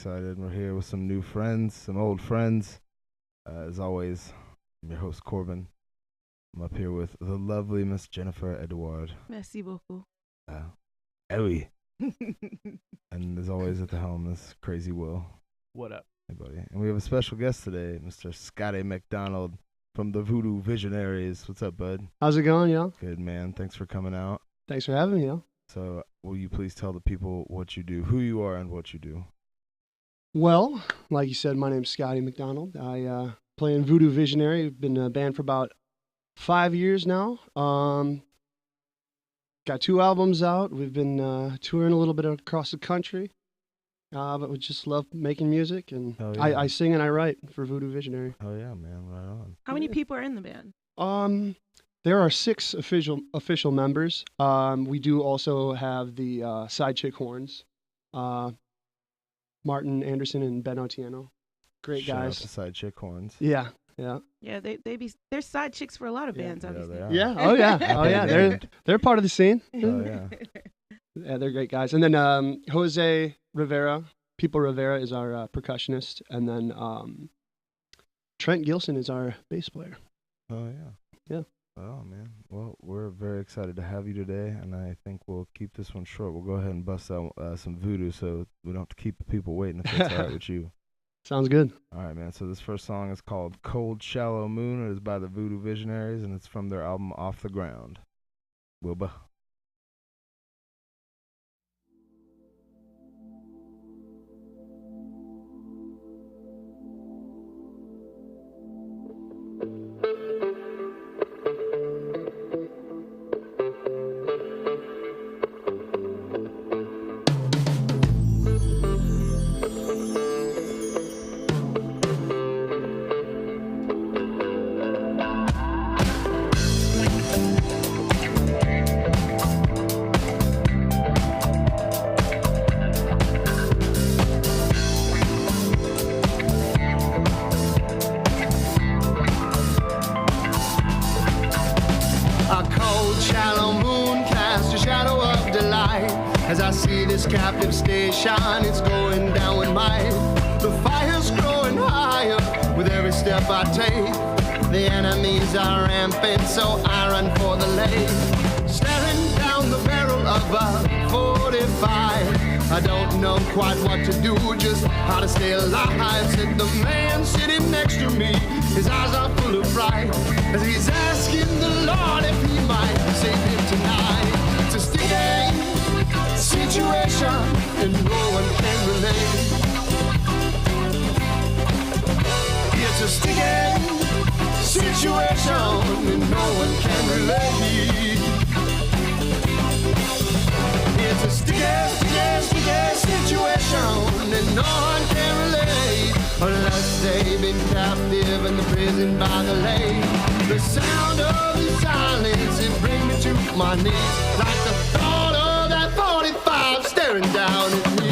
excited. We're here with some new friends, some old friends. As always, I'm your host, Corbin. I'm up here with the lovely Miss Jennifer Edouard. Merci beaucoup. Ellie. And as always at the helm, this crazy Will. What up? Hey, buddy. And we have a special guest today, Mr. Scottie Macdonald from the Voodoo Visionaries. What's up, bud? How's it going, y'all? Good, man. Thanks for coming out. Thanks for having me, y'all. So, will you please tell the people what you do, who you are, and what you do? Well, like you said, my name's Scottie Macdonald. I play in Voodoo Visionary. I've been in a band for about 5 years now. Got 2 albums out. We've been touring a little bit across the country. But we just love making music, and Oh, yeah. I sing and I write for Voodoo Visionary. Oh, yeah, man. Right on. How many people are in the band? There are 6 official members. We do also have the side chick horns, Martin Anderson and Ben Otieno. Great Shout out guys. to Side Chick Horns. Yeah. Yeah, they're side chicks for a lot of bands, Yeah, obviously. they are. Yeah. Oh yeah. Oh yeah. They're part of the scene. Oh, yeah. Yeah, they're great guys. And then Jose Rivera, People Rivera is our percussionist, and then Trent Gilson is our bass player. Oh, yeah. Yeah. Oh, man. Well, we're very excited to have you today, and I think we'll keep this one short. We'll go ahead and bust out some voodoo so we don't have to keep the people waiting if that's all right with you. Sounds good. All right, man. So this first song is called Cold Shallow Moon. It is by the Voodoo Visionaries, and it's from their album Off the Ground. Wilbur. As I see this captive station, it's going down with might. The fire's growing higher with every step I take. The enemies are rampant, so I run for the lake. Staring down the barrel of a 45. I don't know quite what to do, just how to stay alive. Said the man sitting next to me, his eyes are full of fright, as he's asking the Lord if he might save him tonight. It's a sticky situation and no one can relate. It's a sticky situation and no one can relate. It's a sticky situation and no one can relate, unless they've been captive in the prison by the lake. The sound of the silence, it brings me to my knees, like the thought of that 45 staring down at me.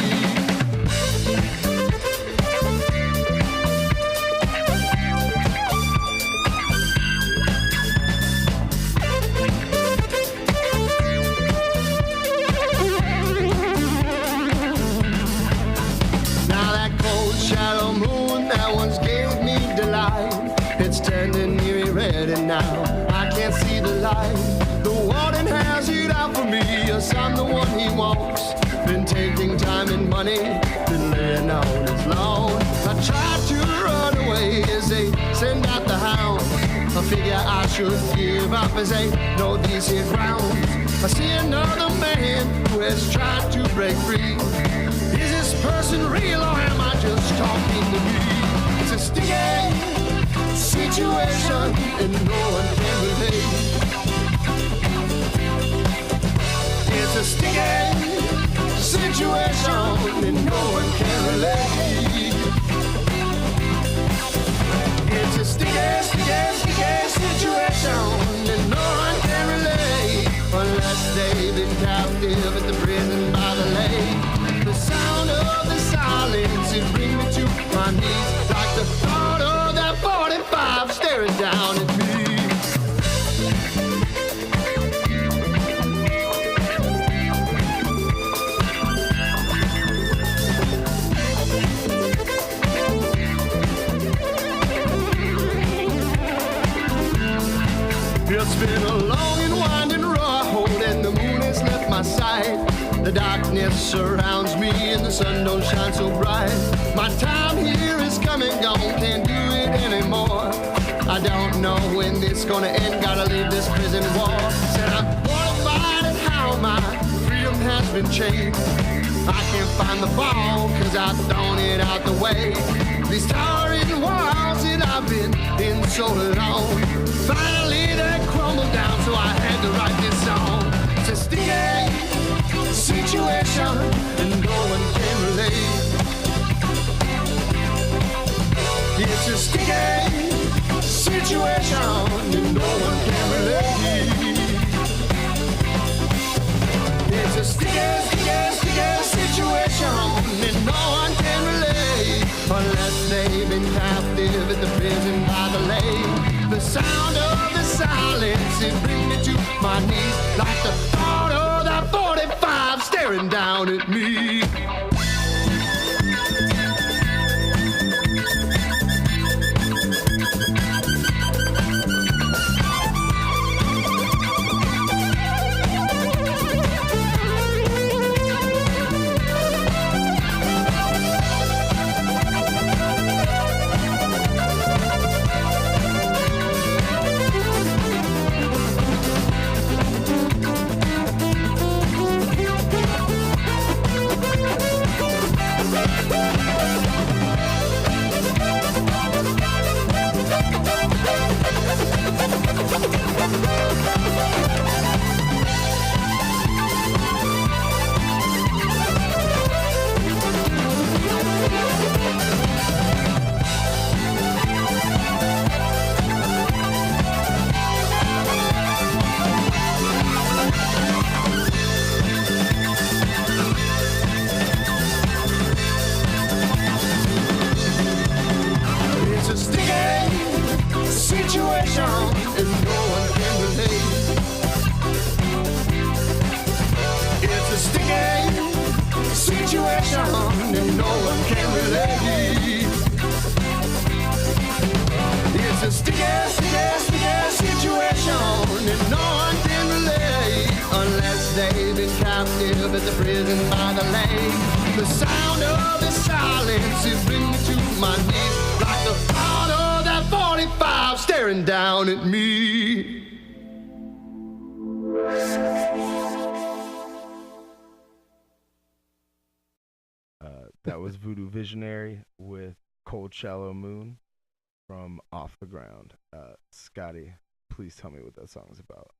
Now that cold shadow moon that once gave me delight, it's turning nearly red and now I can't see the light. The warden has it out for me, yes, I'm the one he wants. Been taking time and money, been laying on his lawn. I tried to run away as they send out the hounds. I figure I should give up as they know these here grounds. I see another man who has tried to break free. Is this person real or am I just talking to me? It's a sticky situation and no one can relate. It's a sticky situation and no one can relate. It's a sticky situation and no one can relate, unless they've been captive at the prison by the lake. The sound of the silence, it brings me to my knees, like the thought of that 45 staring down at me. been a long and winding road, and the moon has left my sight. The darkness surrounds me and the sun don't shine so bright. My time here is come and gone, can't do it anymore. I don't know when this gonna end, gotta leave this prison wall. Said I'm mortified at how my freedom has been changed. I can't find the ball, cause I've thrown it out the way. These towering walls that I've been in so long, finally they crumbled down, so I had to write this song. It's a sticky situation, and no one can relate. It's a sticky situation, and no one can relate. It's a sticky situation, and no one can relate, unless they've been captive at the prison by the lake. The sound of the silence, it brings me to my knees, like the thought of that 45 staring down at me. Down at me. That was Voodoo Visionary with Cold Shallow Moon from Off the Ground. Scottie, please tell me what that song is about.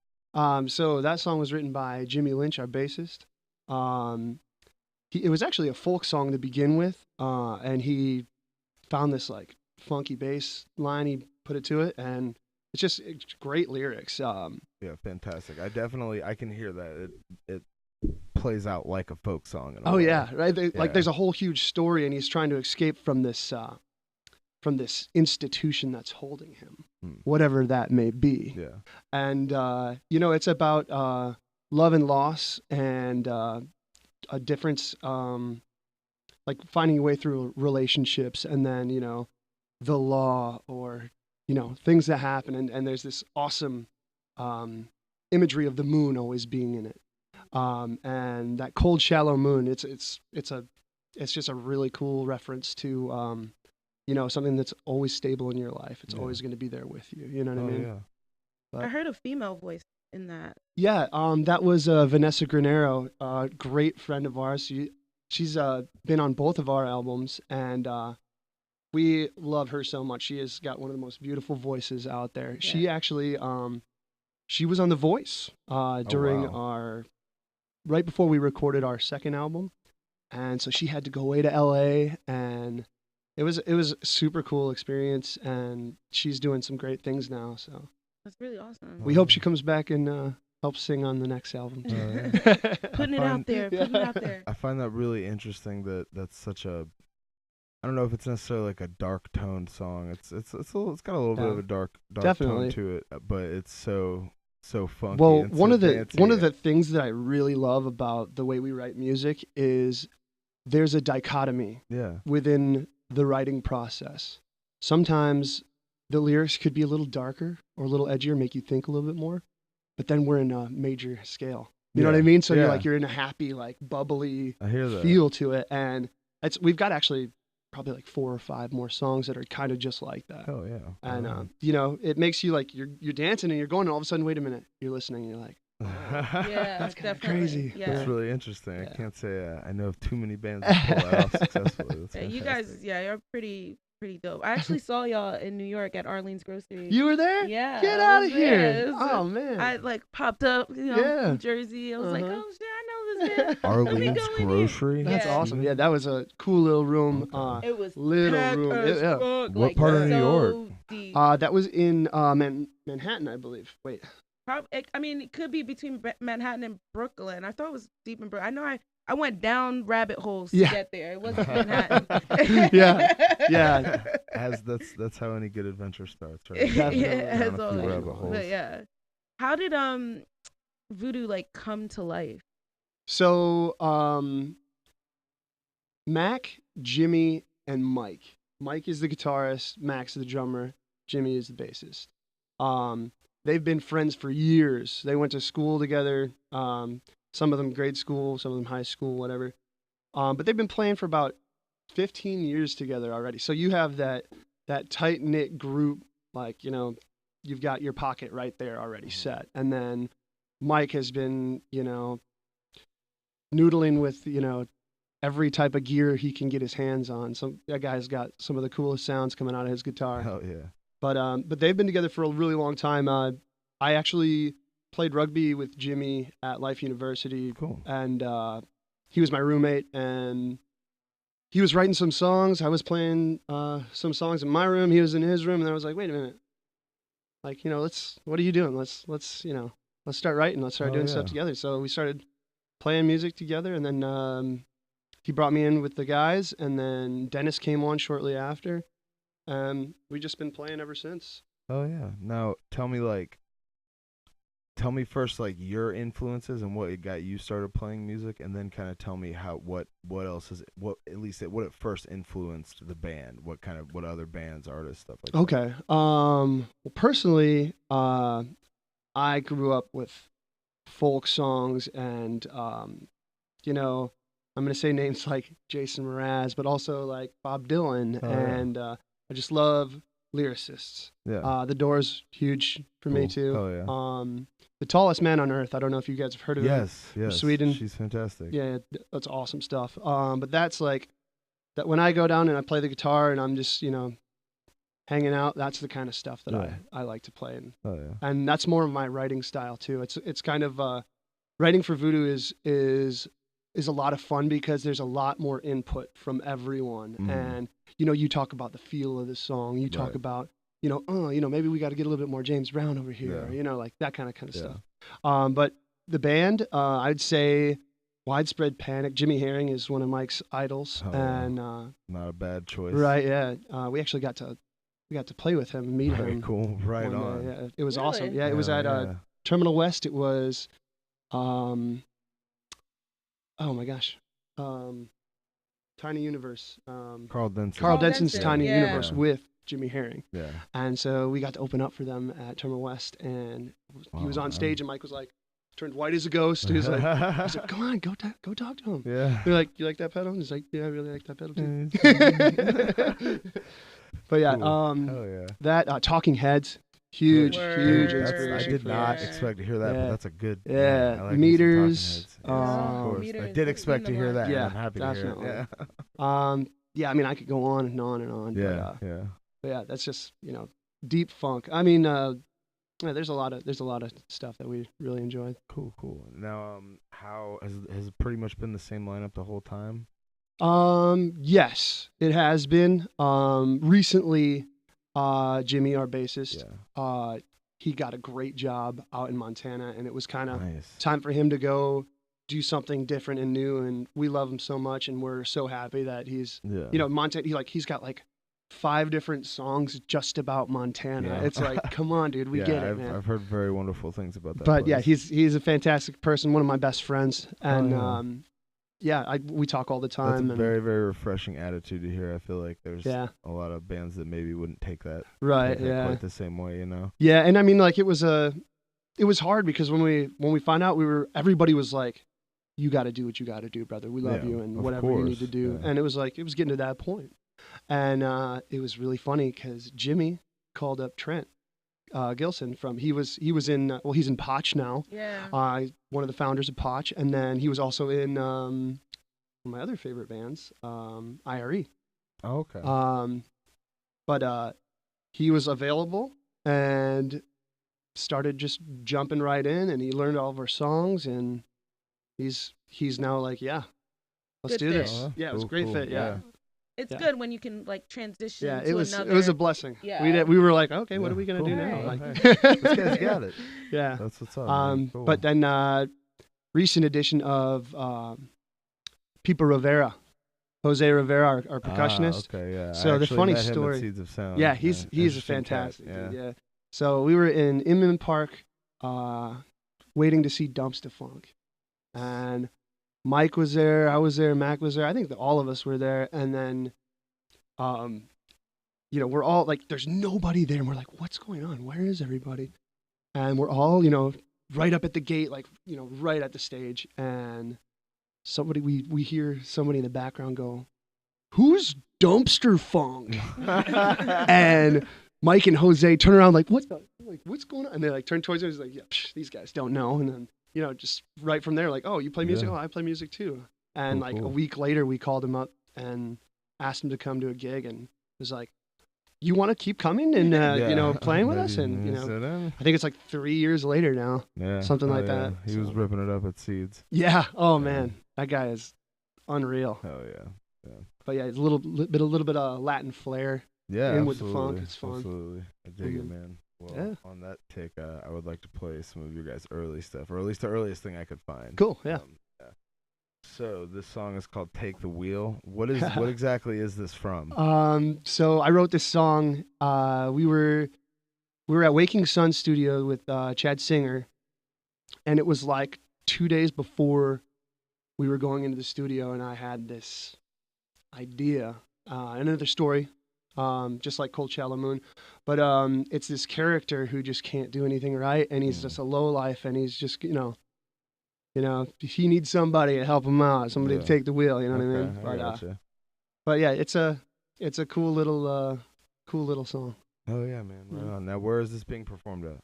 So that song was written by Jimmy Lynch, our bassist. It was actually a folk song to begin with, and he found this like funky bass line. He put it to it, and it's great lyrics. Yeah, fantastic. I can hear that. It plays out like a folk song. Oh yeah, right. Like there's a whole huge story, and he's trying to escape from this institution that's holding him, whatever that may be. Yeah. And it's about love and loss, and a difference, like finding your way through relationships, and then the law, or things that happen, and there's this awesome imagery of the moon always being in it, and that cold shallow moon. It's just a really cool reference to something that's always stable in your life. It's always going to be there with you. You know what I mean? Yeah. I heard a female voice in that. Yeah, that was Vanessa Granero, a great friend of ours. She's been on both of our albums, and we love her so much. She has got one of the most beautiful voices out there. Yeah. She actually, she was on The Voice during right before we recorded our second album. And so she had to go away to LA, and it was a super cool experience, and she's doing some great things now. So that's really awesome. We hope she comes back and helps sing on the next album. Putting it out there. I find that really interesting that that's such a, I don't know if it's necessarily like a dark toned song. It's got a little bit of a dark tone to it, but it's so funky. Well, one of the things that I really love about the way we write music is there's a dichotomy within the writing process. Sometimes the lyrics could be a little darker or a little edgier, make you think a little bit more. but then we're in a major scale. You know what I mean? So you're in a happy, like bubbly feel to it, and we've got actually probably like 4 or 5 more songs that are kind of just like that. Oh yeah. And you know, it makes you like you're dancing and you're going, and all of a sudden, wait a minute, you're listening, and you're like, yeah, that's kind of definitely. crazy. Yeah. That's really interesting. I can't say I know of too many bands that pull that off successfully. That's you guys, you're pretty dope. I actually saw y'all in New York at Arlene's Grocery. You were there? Yeah. Get out of here. Oh man. I like popped up, in Jersey. I was like, oh shit, I know this band. Arlene's Grocery. That's awesome. Yeah, that was a cool little room. It was little room. What part of New York? Deep. That was in Manhattan, I believe. Wait. I mean, it could be between Manhattan and Brooklyn. I thought it was deep in Brooklyn. I know I went down rabbit holes to get there. It wasn't Manhattan. yeah. That's how any good adventure starts, right? As always. But yeah, how did Voodoo like come to life? So Mac, Jimmy, and Mike. Mike is the guitarist. Mac's the drummer. Jimmy is the bassist. They've been friends for years. They went to school together. Some of them grade school, some of them high school, whatever. But they've been playing for about 15 years together already. So you have that tight-knit group, like, you know, you've got your pocket right there already set. And then Mike has been, you know, noodling with, you know, every type of gear he can get his hands on. That guy's got some of the coolest sounds coming out of his guitar. Hell yeah. But they've been together for a really long time. I actually played rugby with Jimmy at Life University. Cool. And he was my roommate, and he was writing some songs. I was playing some songs in my room. He was in his room, and I was like, wait a minute. Like, you know, what are you doing? Let's start writing. Let's start doing stuff together. So we started playing music together, and then he brought me in with the guys, and then Dennis came on shortly after. We've just been playing ever since. Oh yeah. Now tell me first like your influences and what got you started playing music, and then kind of tell me what else is what it first influenced the band, what other bands, artists, stuff like that. Okay. Well, personally, I grew up with folk songs, and you know, I'm gonna say names like Jason Mraz, but also like Bob Dylan, and I just love lyricists. Yeah. The Doors, huge for me too. Oh yeah. The Tallest Man on Earth. I don't know if you guys have heard of her. Yes. Sweden. She's fantastic. Yeah, that's awesome stuff. But that's like that when I go down and I play the guitar and I'm just, you know, hanging out. That's the kind of stuff that I like to play. And that's more of my writing style too. It's kind of writing for Voodoo is a lot of fun because there's a lot more input from everyone. And you know, you talk about the feel of the song. You talk about, you know, maybe we got to get a little bit more James Brown over here, or, you know, like that kind of stuff. But the band, I'd say Widespread Panic. Jimmy Herring is one of Mike's idols, and not a bad choice. Right? Yeah. We actually got to play with him, meet him. Very cool. Right on. Yeah, it was awesome. Yeah, it was at Terminal West. It was, oh my gosh, Tiny Universe. Carl Denson. Carl Denson's Tiny Universe with Jimmy Herring. Yeah. And so we got to open up for them at Terminal West, and he was on stage, and Mike was like, turned white as a ghost. He was like, come on, go talk to him. Yeah. We're like, you like that pedal? And he's like, yeah, I really like that pedal too. But yeah, hell yeah. That Talking Heads, huge inspiration. I did not expect to hear that, but that's a good. Yeah, I like Meters. of course. Meters. I did expect to hear that. Yeah, and I'm happy definitely. to hear it. Yeah, I mean, I could go on and on and on. Yeah, But yeah, that's just, you know, deep funk. I mean, there's a lot of stuff that we really enjoy. Cool. Now, how has it pretty much been the same lineup the whole time? Yes, it has been. Recently, Jimmy, our bassist, he got a great job out in Montana, and it was kind of time for him to go do something different and new. And we love him so much, and we're so happy that he's, you know, Montana. He's got like 5 different songs just about Montana. Yeah. It's like, come on, dude, we get it, man. I've heard very wonderful things about that. But place. He's a fantastic person, one of my best friends, and we talk all the time. That's a very, very refreshing attitude to hear. I feel like there's a lot of bands that maybe wouldn't take that quite the same way, you know. Yeah, and I mean, like it it was hard because when we found out everybody was like, you got to do what you got to do, brother. We love you and whatever you need to do. Yeah. And it was getting to that point. And it was really funny because Jimmy called up Trent Gilson he's in Potch now. Yeah. One of the founders of Potch. And then he was also in one of my other favorite bands, IRE. Oh, okay. But he was available and started just jumping right in, and he learned all of our songs, and he's now like, yeah, let's do this. Yeah, it was a great fit. Yeah. It's good when you can like transition. Yeah, to it was a blessing. Yeah. We were like, okay, what are we gonna do now? Like, this guy's got it. Yeah, that's what's up. Cool. But then recent addition of Pipa Rivera. Jose Rivera, our percussionist. Okay, yeah. So the funny met him story. at Seeds of Sound. Yeah, he's a fantastic dude. Yeah. So we were in Inman Park, waiting to see Dumpster Funk, and Mike was there, I was there, Mac was there. I think that all of us were there, and then, we're all like, there's nobody there, and we're like, what's going on? Where is everybody? And we're all, right up at the gate, like, right at the stage, and we hear somebody in the background go, who's Dumpster Funk? And Mike and Jose turn around like, what's going on? And they like turn towards us like, yeah, these guys don't know. And then, just right from there, like, oh, you play music? Oh, I play music too. And cool. A week later, we called him up and asked him to come to a gig, and was like, you want to keep coming and, playing with us? And, I think it's like 3 years later now. Yeah. Something like that. He was ripping it up at Seeds. Yeah. Oh, man. That guy is unreal. Oh, yeah. But yeah, it's a little bit of Latin flair. Yeah, in with the funk. It's fun. Absolutely. I dig it, man. Well, on that tick, I would like to play some of your guys' early stuff, or at least the earliest thing I could find. Cool, yeah. So this song is called "Take the Wheel." What exactly is this from? So I wrote this song. We were at Waking Sun Studio with Chad Singer, and it was like 2 days before we were going into the studio, and I had this idea, another story. Just like Cold Shallow Moon, but it's this character who just can't do anything right, and he's just a lowlife, and he's just he needs somebody to help him out, somebody to take the wheel, you know what I mean? But yeah, it's a cool little song. Oh yeah, man, right on. Now, where is this being performed at?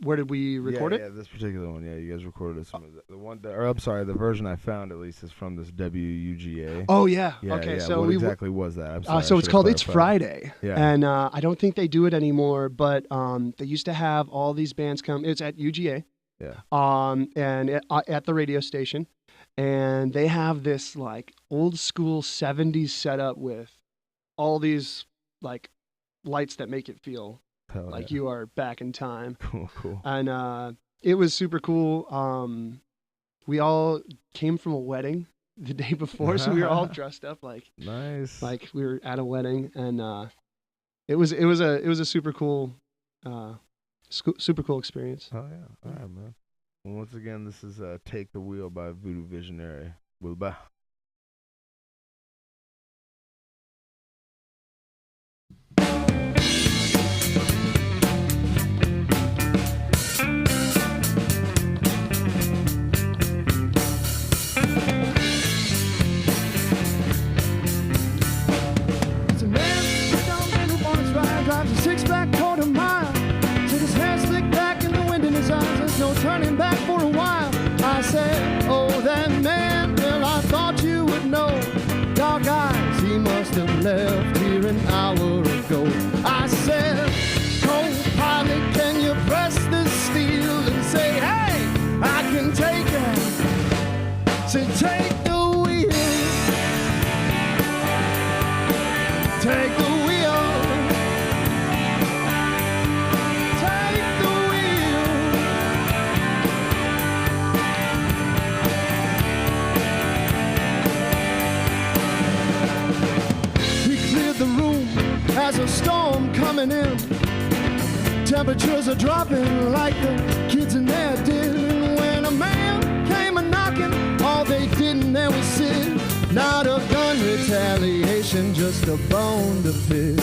Where did we record it? Yeah, this particular one. Yeah, you guys recorded it. The version I found at least is from this WUGA. Oh yeah. Okay. So what exactly was that? I'm sorry, so it's called It's Friday. Yeah. And I don't think they do it anymore, but they used to have all these bands come. It's at UGA. Yeah. And at the radio station, and they have this like old school 70s setup with all these like lights that make it feel like you are back in time. Cool. And it was super cool. We all came from a wedding the day before, so we were all dressed up like nice, like we were at a wedding, and it was a super cool experience. Oh yeah, all right, man. Well, once again, this is "Take the Wheel" by Voodoo Visionary. Bye. Six-pack quarter mile, with his hair slicked back and the wind in his eyes. There's no turning back for a while. I said, oh, that man, well, I thought you would know. Dog eyes, he must have left here an hour ago. I said, co-pilot, can you press this steel and say, hey, I can take it. Say, take the wheel. Take the wheel. As a storm coming in, temperatures are dropping like the kids in there did. And when a man came a-knocking, all they did in there was sit. Not a gun retaliation, just a bone to pick.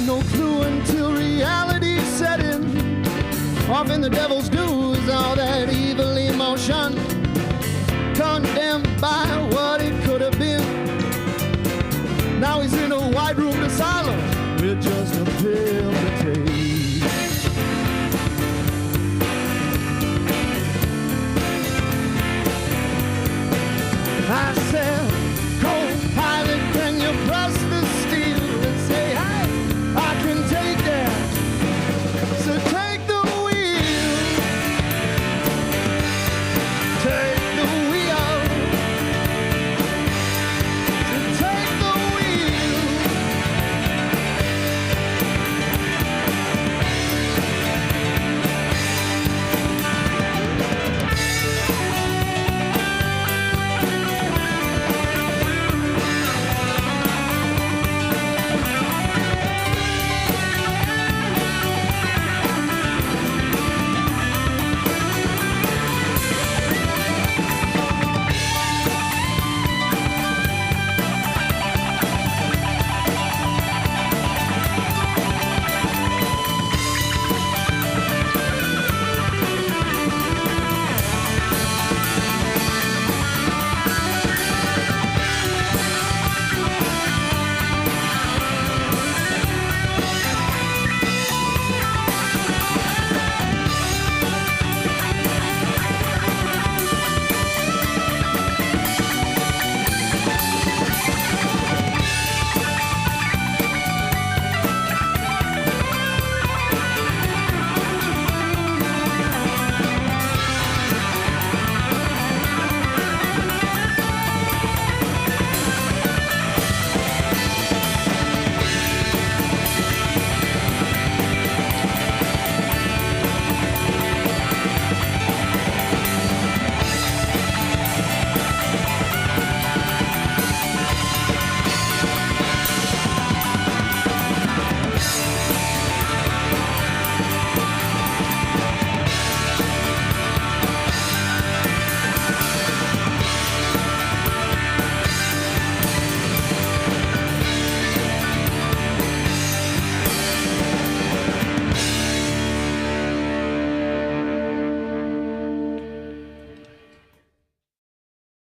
no clue until reality set in. Off in the devil's dues, all that evil emotion, condemned by what it could have been. Now he's in a white room asylum with just a pill to take. I said, co-pilot, can you press the steel and say, hey, I can take that. So take the wheel. Take the wheel. So take the wheel.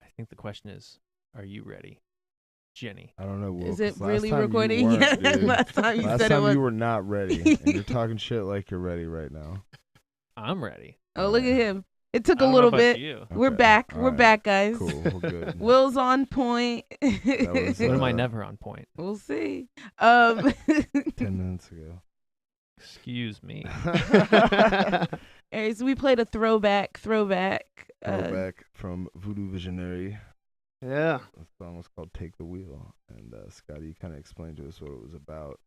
I think the question is, are you ready, Jenny? I don't know. Will, Is it 'cause last really time you recording? weren't, Yeah, dude. last time you Last said it time was. you were not ready, and you're talking shit like you're ready right now. I'm ready. Oh, look at him. It took I a don't little know about bit. you. We're Okay, back. all We're right. back, guys. Cool. We're good. Will's on point. was, When am I Uh, never on point? We'll see. 10 minutes ago. Excuse me. Alright, so we played a throwback. Throwback from Voodoo Visionary. Yeah. The song was called "Take the Wheel," and Scottie kind of explained to us what it was about.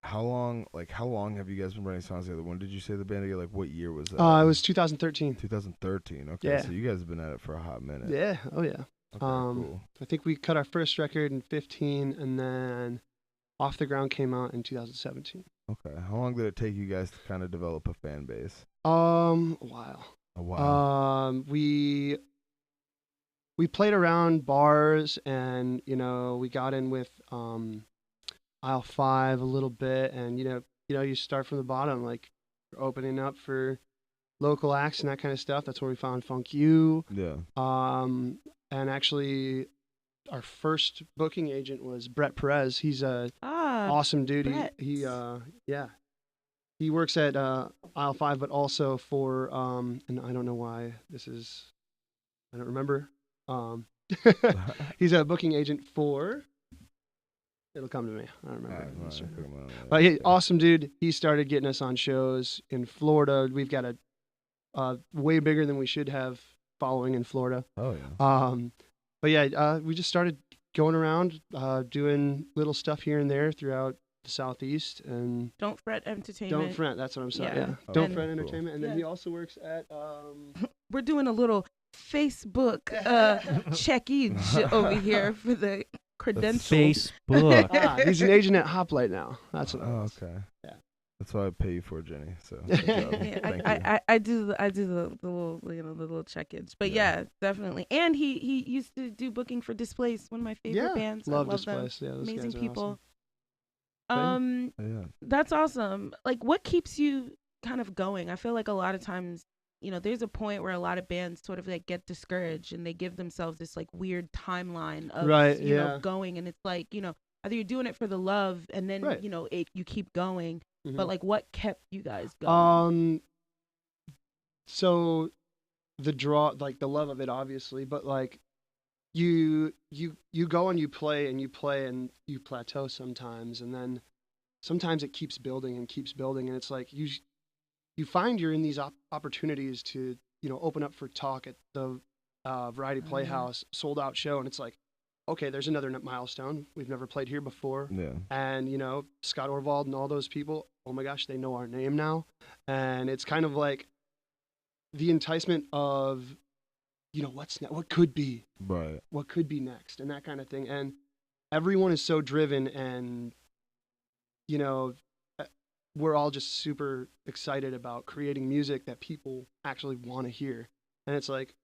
How long have you guys been writing songs together? When did you say the band together? Like, what year was that? It was 2013. 2013. Okay, Yeah. so you guys have been at it for a hot minute. Yeah. Oh yeah. Okay, cool. I think we cut our first record in 15, and then Off the Ground came out in 2017. Okay, how long did it take you guys to kind of develop a fan base? A while. A while. We played around bars, and we got in with Aisle 5 a little bit, and you start from the bottom, like opening up for local acts and that kind of stuff. That's where we found Funk U. Yeah. And actually, our first booking agent was Brett Perez. He's a awesome dude. Brett. He works at Aisle 5, but also for and I don't know why I don't remember. He's a booking agent for. It'll come to me. I don't remember. But awesome dude. He started getting us on shows in Florida. We've got a way bigger than we should have following in Florida. Oh yeah. But yeah, we just started going around, doing little stuff here and there throughout the Southeast, and Don't Fret Entertainment. Don't Fret. That's what I'm saying. Yeah. Yeah. Oh, Don't and- Fret cool. Entertainment, and then Yeah. he also works at. We're doing a little Facebook checkage over here for the credentials. Facebook. He's an agent at Hoplite now. That's what. Oh, okay. Yeah. That's what I pay you for, Jenny. So good job. Yeah, Thank you. I do the little the little checkage, but yeah, definitely. And he used to do booking for Displaced, one of my favorite bands. Love I love them. Displaced. Yeah, those Amazing guys are people. awesome. That's awesome. Like, what keeps you kind of going? I feel like a lot of times, there's a point where a lot of bands sort of like get discouraged and they give themselves this like weird timeline of going, and it's like, either you're doing it for the love and then you keep going, but like what kept you guys going? So the draw, like the love of it, obviously, but like you go and you play and you plateau sometimes, and then sometimes it keeps building and it's like you find you're in these opportunities to open up for talk at the Variety Playhouse sold out show, and it's like, okay, there's another milestone. We've never played here before. Yeah. And Scott Orvald and all those people, oh my gosh, they know our name now. And it's kind of like the enticement of what could be, right? What could be next, and that kind of thing. And everyone is so driven, and we're all just super excited about creating music that people actually want to hear. And it's like,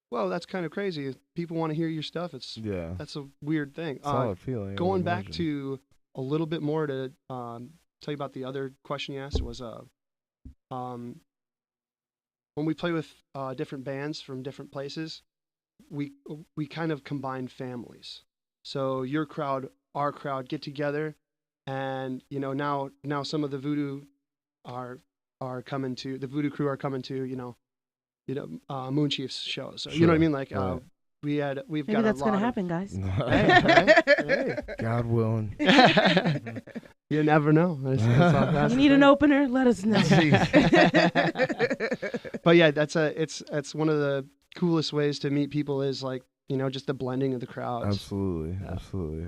whoa, that's kind of crazy. If people want to hear your stuff, that's a weird thing. Solid feeling. Going back to a little bit more to tell you about the other question you asked was when we play with different bands from different places, we kind of combine families. So your crowd, our crowd get together, and now some of the Voodoo are coming to, the Voodoo crew are coming to Moon Chief's shows. So, you know what I mean? Like we've Maybe got that's a lot gonna happen, guys. Hey. God willing. You never know. You need an opener? Let us know. But yeah, it's one of the coolest ways to meet people is like, just the blending of the crowds. Absolutely.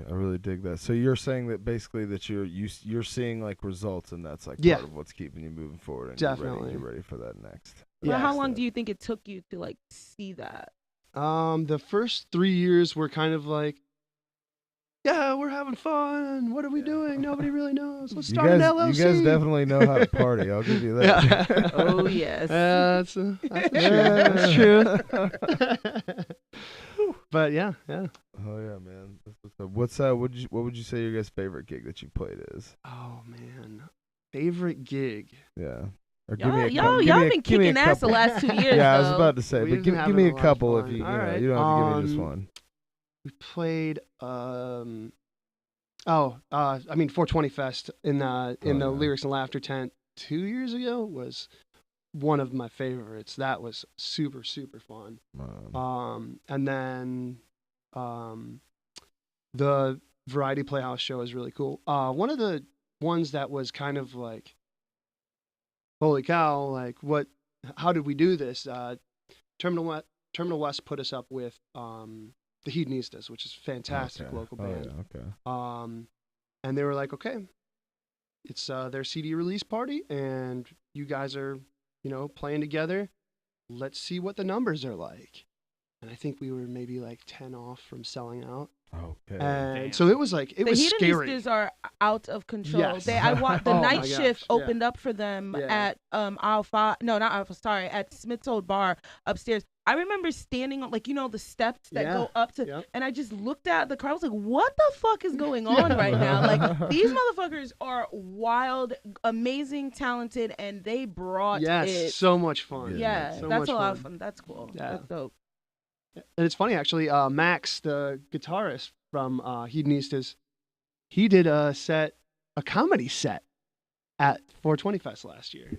I really dig that. So you're saying that basically that you're seeing like results, and that's like part of what's keeping you moving forward. And definitely. You're ready for that next. Well, how long do you think it took you to like see that? The first 3 years were kind of like, yeah, we're having fun. What are we doing? Nobody really knows. Let's start an LLC. You guys definitely know how to party. I'll give you that. Yeah. Oh yes. That's true. But yeah. Oh yeah, man. What would you say your guys' favorite gig that you played is? Oh man, favorite gig. Yeah. Y'all been kicking ass the last 2 years. Yeah, I was about to say, but give me a couple if you don't have to give me just one. We played 420 Fest in the Lyrics and Laughter tent 2 years ago was one of my favorites. That was super, super fun. And then the Variety Playhouse show is really cool. One of the ones that was kind of like, holy cow, like how did we do this? Terminal West put us up with the Hedonistas, which is a fantastic local band. And they were like, okay, it's their CD release party, and you guys are, playing together. Let's see what the numbers are like. And I think we were maybe like 10 off from selling out. Okay. And so it was like, it was scary. The Hedonistas are out of control. Yes. The night shift opened up for them at at Smith's Old Bar upstairs. I remember standing on the steps that go up to, and I just looked at the crowd. I was like, what the fuck is going on right now? Like, these motherfuckers are wild, amazing, talented, and they brought it. So much fun. Yeah, so that's a lot of fun. That's cool. Yeah. That's dope. And it's funny, actually, Max, the guitarist from Hedonistas, he did a comedy set at 420 Fest last year.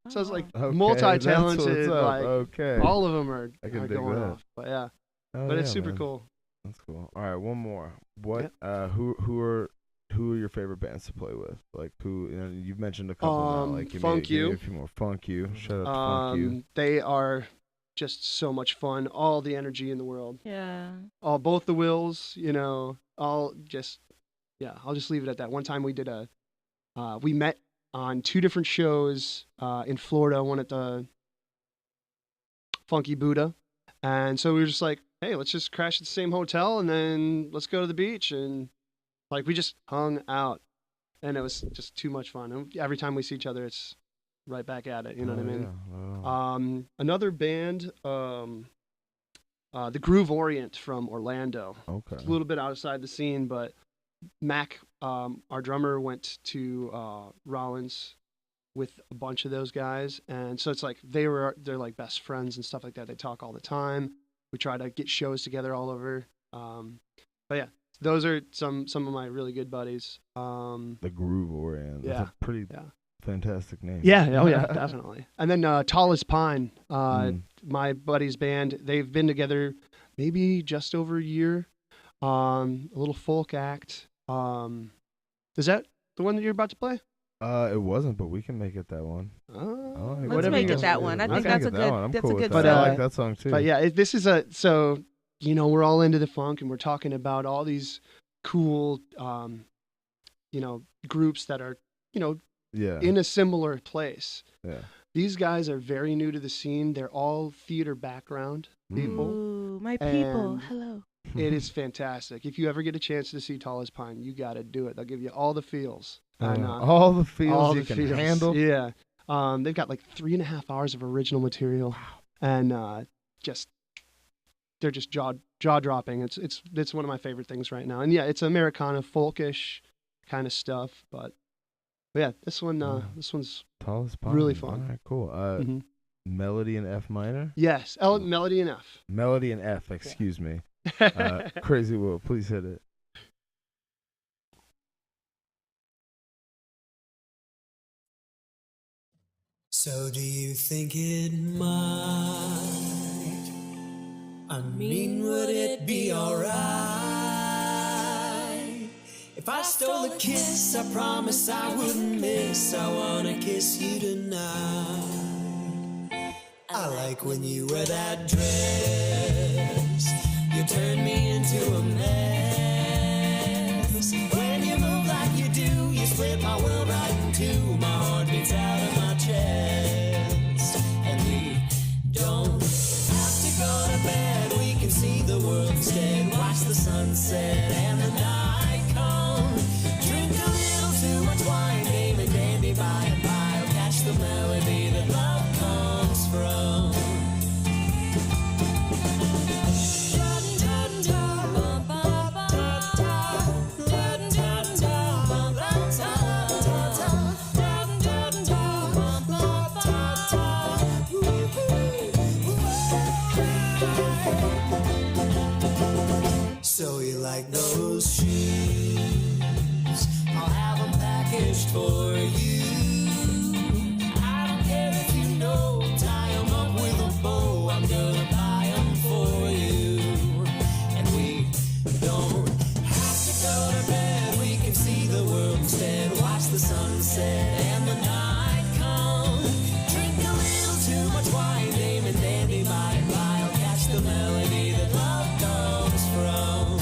So it's like multi-talented, all of them are going off. But yeah, it's super cool. That's cool. All right, one more. What? Who are your favorite bands to play with? Like who? You've mentioned a couple now. Like Funk You. A few more. Funk You. Shout out to Funk You. They are just so much fun. All the energy in the world. Yeah. Both the Wills. I'll just leave it at that. One time we did we met on 2 different shows in Florida, one at the Funky Buddha. And so we were just like, hey, let's just crash at the same hotel and then let's go to the beach. And like, we just hung out, and it was just too much fun. And every time we see each other, it's right back at it. You know what I mean? Yeah. Another band, the Groove Orient from Orlando. Okay. It's a little bit outside the scene, but Mac our drummer went to Rollins with a bunch of those guys, and so it's like they're like best friends and stuff like that. They talk all the time. We try to get shows together all over. But yeah, those are some of my really good buddies. The Groove Orion. That's a pretty fantastic name. Yeah, oh yeah, definitely. And then Tallest Pine, my buddy's band. They've been together maybe just over a year. A little folk act. Is that the one that you're about to play? It wasn't, but we can make it that one. Let's make it that one. I think that's a good. That's a good. But I like that song too. But yeah, this is so we're all into the funk, and we're talking about all these cool, groups that are, in a similar place. Yeah. These guys are very new to the scene. They're all theater background people. Ooh, my people. Hello. It is fantastic. If you ever get a chance to see Tallest Pine, you got to do it. They'll give you all the feels. All the feels you can handle. Yeah. They've got like 3.5 hours of original material. Wow. And they're just jaw dropping. It's one of my favorite things right now. And yeah, it's Americana folkish kind of stuff, but yeah, this one's Tallest Pine. Really fun. All right, cool. Melody in F minor? Yes, melody in F. Melody in F, excuse me. Crazy Will, please hit it. So do you think it might? I mean, would it be alright if I stole a kiss? I promise I wouldn't miss. I wanna kiss you tonight. I like when you wear that dress. You turn me into a mess. When you move like you do, you split my world right in two. My heart beats out of my chest. And we don't have to go to bed. We can see the world instead. Watch the sunset and the night come. Drink a little too much wine, game and dandy by and by. Or catch the melody that love comes from. So you like those shoes? I'll have them packaged for you. I don't care if you know, tie them up with a bow. I'm gonna buy them for you. And we don't have to go to bed. We can see the world instead. Watch the sunset and the night come. Drink a little too much wine, name and dandy by and by. I'll catch the melody that love comes from.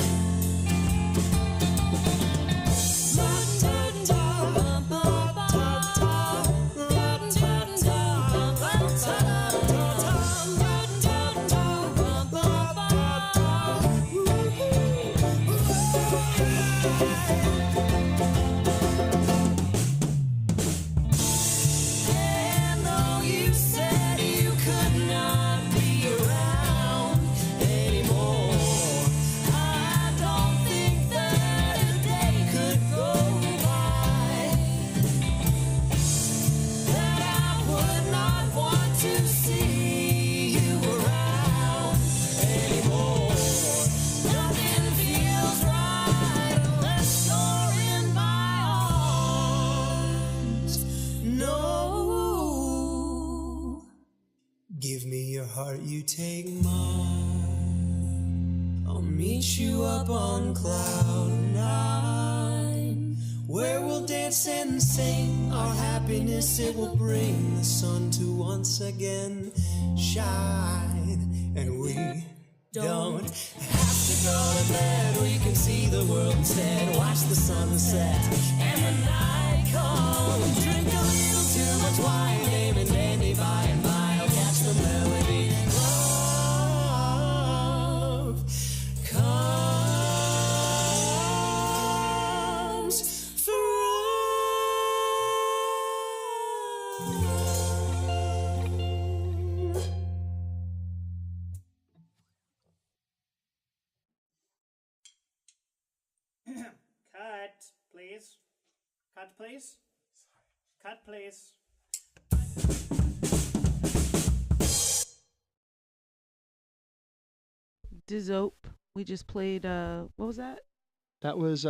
Give me your heart, you take mine. I'll meet you up on cloud 9, where we'll dance and sing our happiness. It will bring the sun to once again shine. And we don't have to go to bed. We can see the world instead. Watch the sunset and the night come. Drink a little too much wine, name and dandy by and by. The melody love comes through. Cut, please. Cut, please. Cut, please. Dizope. We just played, what was that? That was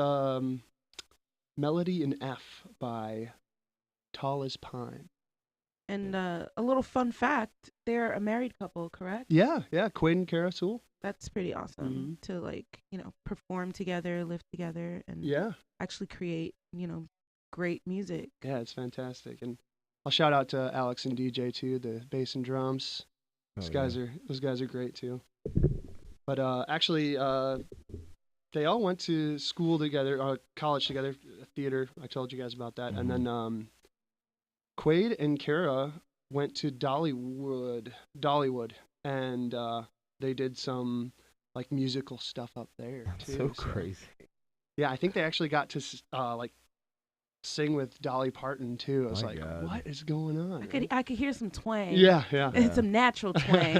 Melody in F by Tall as Pine. And a little fun fact, they're a married couple, correct? Yeah, Quaid and Kara Sewell. That's pretty awesome to, like, you know, perform together, live together, and actually create, you know, great music. Yeah, it's fantastic. And I'll shout out to Alex and DJ too, the bass and drums. Those guys are great too. But actually, they all went to school together, or college together, theater. I told you guys about that. And then Quaid and Kara went to Dollywood, and they did some like musical stuff up there too. So crazy. Yeah, I think they actually got to like sing with Dolly Parton too. I was like, God. What is going on? I could hear some twang. Yeah. It's some natural twang.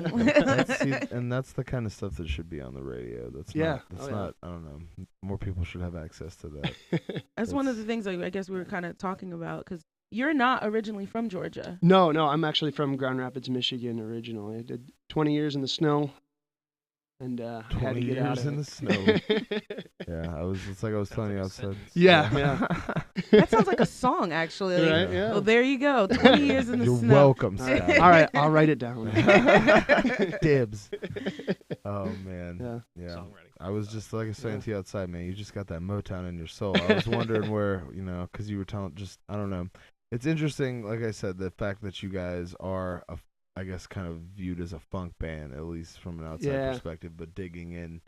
And that's the kind of stuff that should be on the radio. That's not. I don't know. More people should have access to that. That's one of the things I guess we were kind of talking about, because you're not originally from Georgia. No, I'm actually from Grand Rapids, Michigan originally. I did 20 years in the snow. And I had to get out of it. 20 years in the snow. Yeah, it's like I was telling you outside. Yeah. That sounds like a song, actually. Right, yeah. Well, there you go. 20 years in the snow. You're welcome, Scott. All right, I'll write it down. Dibs. Oh, man. Yeah. Songwriting. I was just, like I was saying to you outside, man, you just got that Motown in your soul. I was wondering where, you know, because you were telling, I don't know. It's interesting, like I said, the fact that you guys are I guess kind of viewed as a funk band, at least from an outside perspective, but digging in.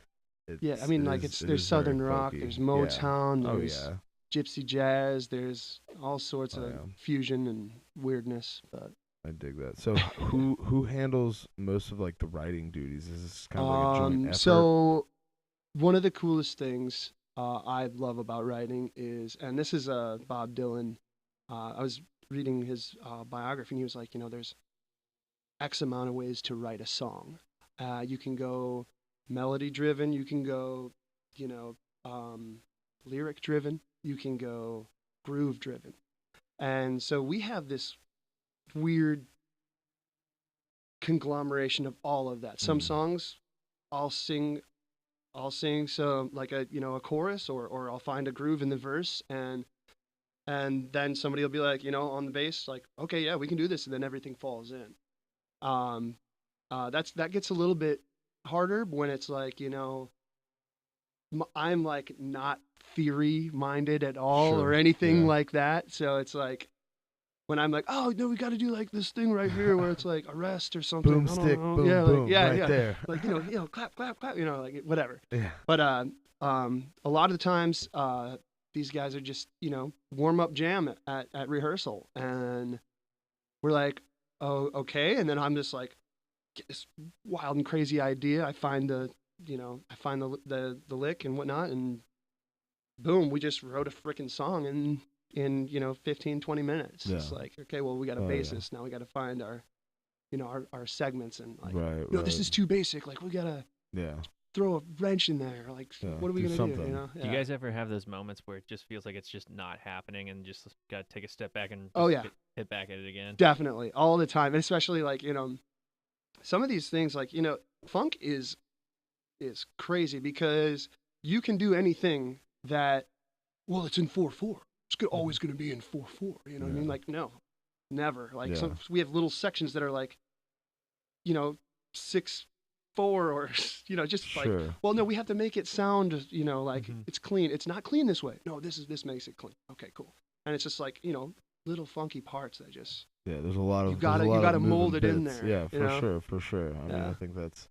I mean, like there's Southern rock, there's Motown, there's gypsy jazz, there's all sorts of fusion and weirdness. But I dig that. So who handles most of like the writing duties? Is this kind of like a joint effort? So one of the coolest things I love about writing is, and this is Bob Dylan. I was reading his biography, and he was like, you know, there's X amount of ways to write a song. You can go melody driven, you can go, you know, lyric driven, you can go groove driven. And so we have this weird conglomeration of all of that. Some songs I'll sing so like a chorus, or I'll find a groove in the verse, and then somebody will be like, you know, on the bass, like, okay, yeah, we can do this, and then everything falls in. That gets a little bit harder when it's like, you know, I'm like not theory minded at all or anything like that. So it's like when I'm like, oh no, we got to do like this thing right here where it's like a rest or something. Boomstick, boom, boom, right there. Like, you know, clap, clap, clap, you know, like whatever. Yeah. But a lot of the times, these guys are just, you know, warm up jam at rehearsal, and we're like, oh, okay. And then I'm just like, get this wild and crazy idea. I find the lick and whatnot, and boom, we just wrote a freaking song in you know, 15, 20 minutes. Yeah. It's like, okay, well, we got a bassist. Now we got to find our segments, and like, no, this is too basic. Like, we got to throw a wrench in there. Like, what are we going to do? You know? Do you guys ever have those moments where it just feels like it's just not happening, and just got to take a step back and hit back at it again? Definitely. All the time. And especially like, you know, some of these things, like, you know, funk is crazy because you can do anything that, well, it's in 4/4. It's always going to be in 4/4. You know what I mean? Like, no, never. Like, we have little sections that are like, you know, 6/4, or, you know, just like, well, no, we have to make it sound, you know, like it's clean. It's not clean this way. No, this makes it clean. Okay, cool. And it's just like, you know, little funky parts that just there's a lot of you gotta mold it in there. Yeah, for sure. I mean, I think that's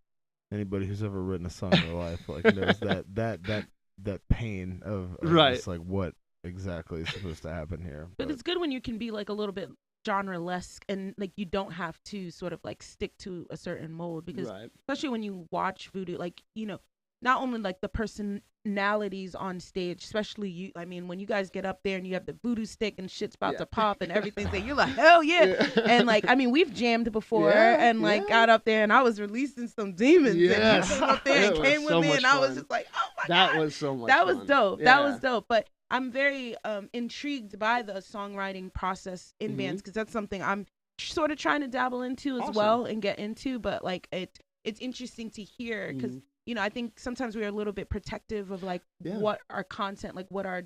anybody who's ever written a song in their life like knows that pain of just like what exactly is supposed to happen here. But it's good when you can be like a little bit genre-less, and like you don't have to sort of like stick to a certain mold, because especially when you watch Voodoo, like, you know, not only like the personalities on stage, especially you, I mean, when you guys get up there and you have the voodoo stick and shit's about to pop and everything, you're like, hell yeah. And like, I mean, we've jammed before and like got up there and I was releasing some demons and you came up there and came with me, and I was just like, oh my God. That was so much That fun. was dope. Yeah. That was dope. But I'm very intrigued by the songwriting process in bands, because that's something I'm sort of trying to dabble into as well and get into. But like it's interesting to hear, because you know, I think sometimes we're a little bit protective of like what our content, like what our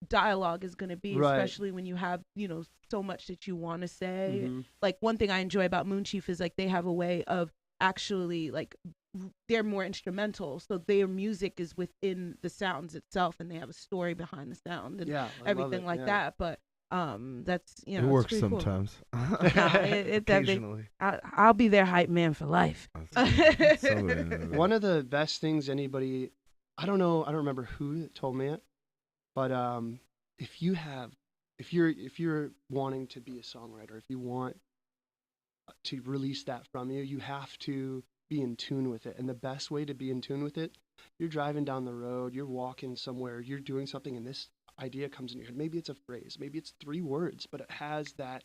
dialogue is going to be, especially when you have, you know, so much that you want to say. Like one thing I enjoy about Moonchief is like they have a way of actually like they're more instrumental, so their music is within the sounds itself, and they have a story behind the sound and everything like that. But that's, you know, it works sometimes. Cool. It occasionally. I'll be their hype man for life. One of the best things anybody, I don't remember who told me it, but if you're wanting to be a songwriter, if you want to release that from you, you have to be in tune with it. And the best way to be in tune with it, you're driving down the road, you're walking somewhere, you're doing something, and this idea comes in your head. Maybe it's a phrase, maybe it's 3 words, but it has that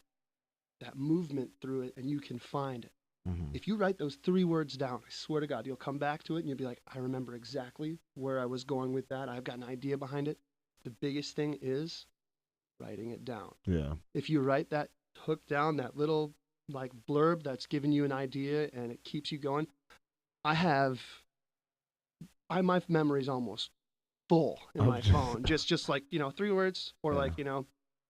movement through it, and you can find it. If you write those 3 words down, I swear to God, you'll come back to it and you'll be like, I remember exactly where I was going with that. I've got an idea behind it. The biggest thing is writing it down. Yeah. If you write that hook down, that little like blurb that's giving you an idea and it keeps you going. My memory's almost full in my phone. Just like, you know, 3 words, or like, you know,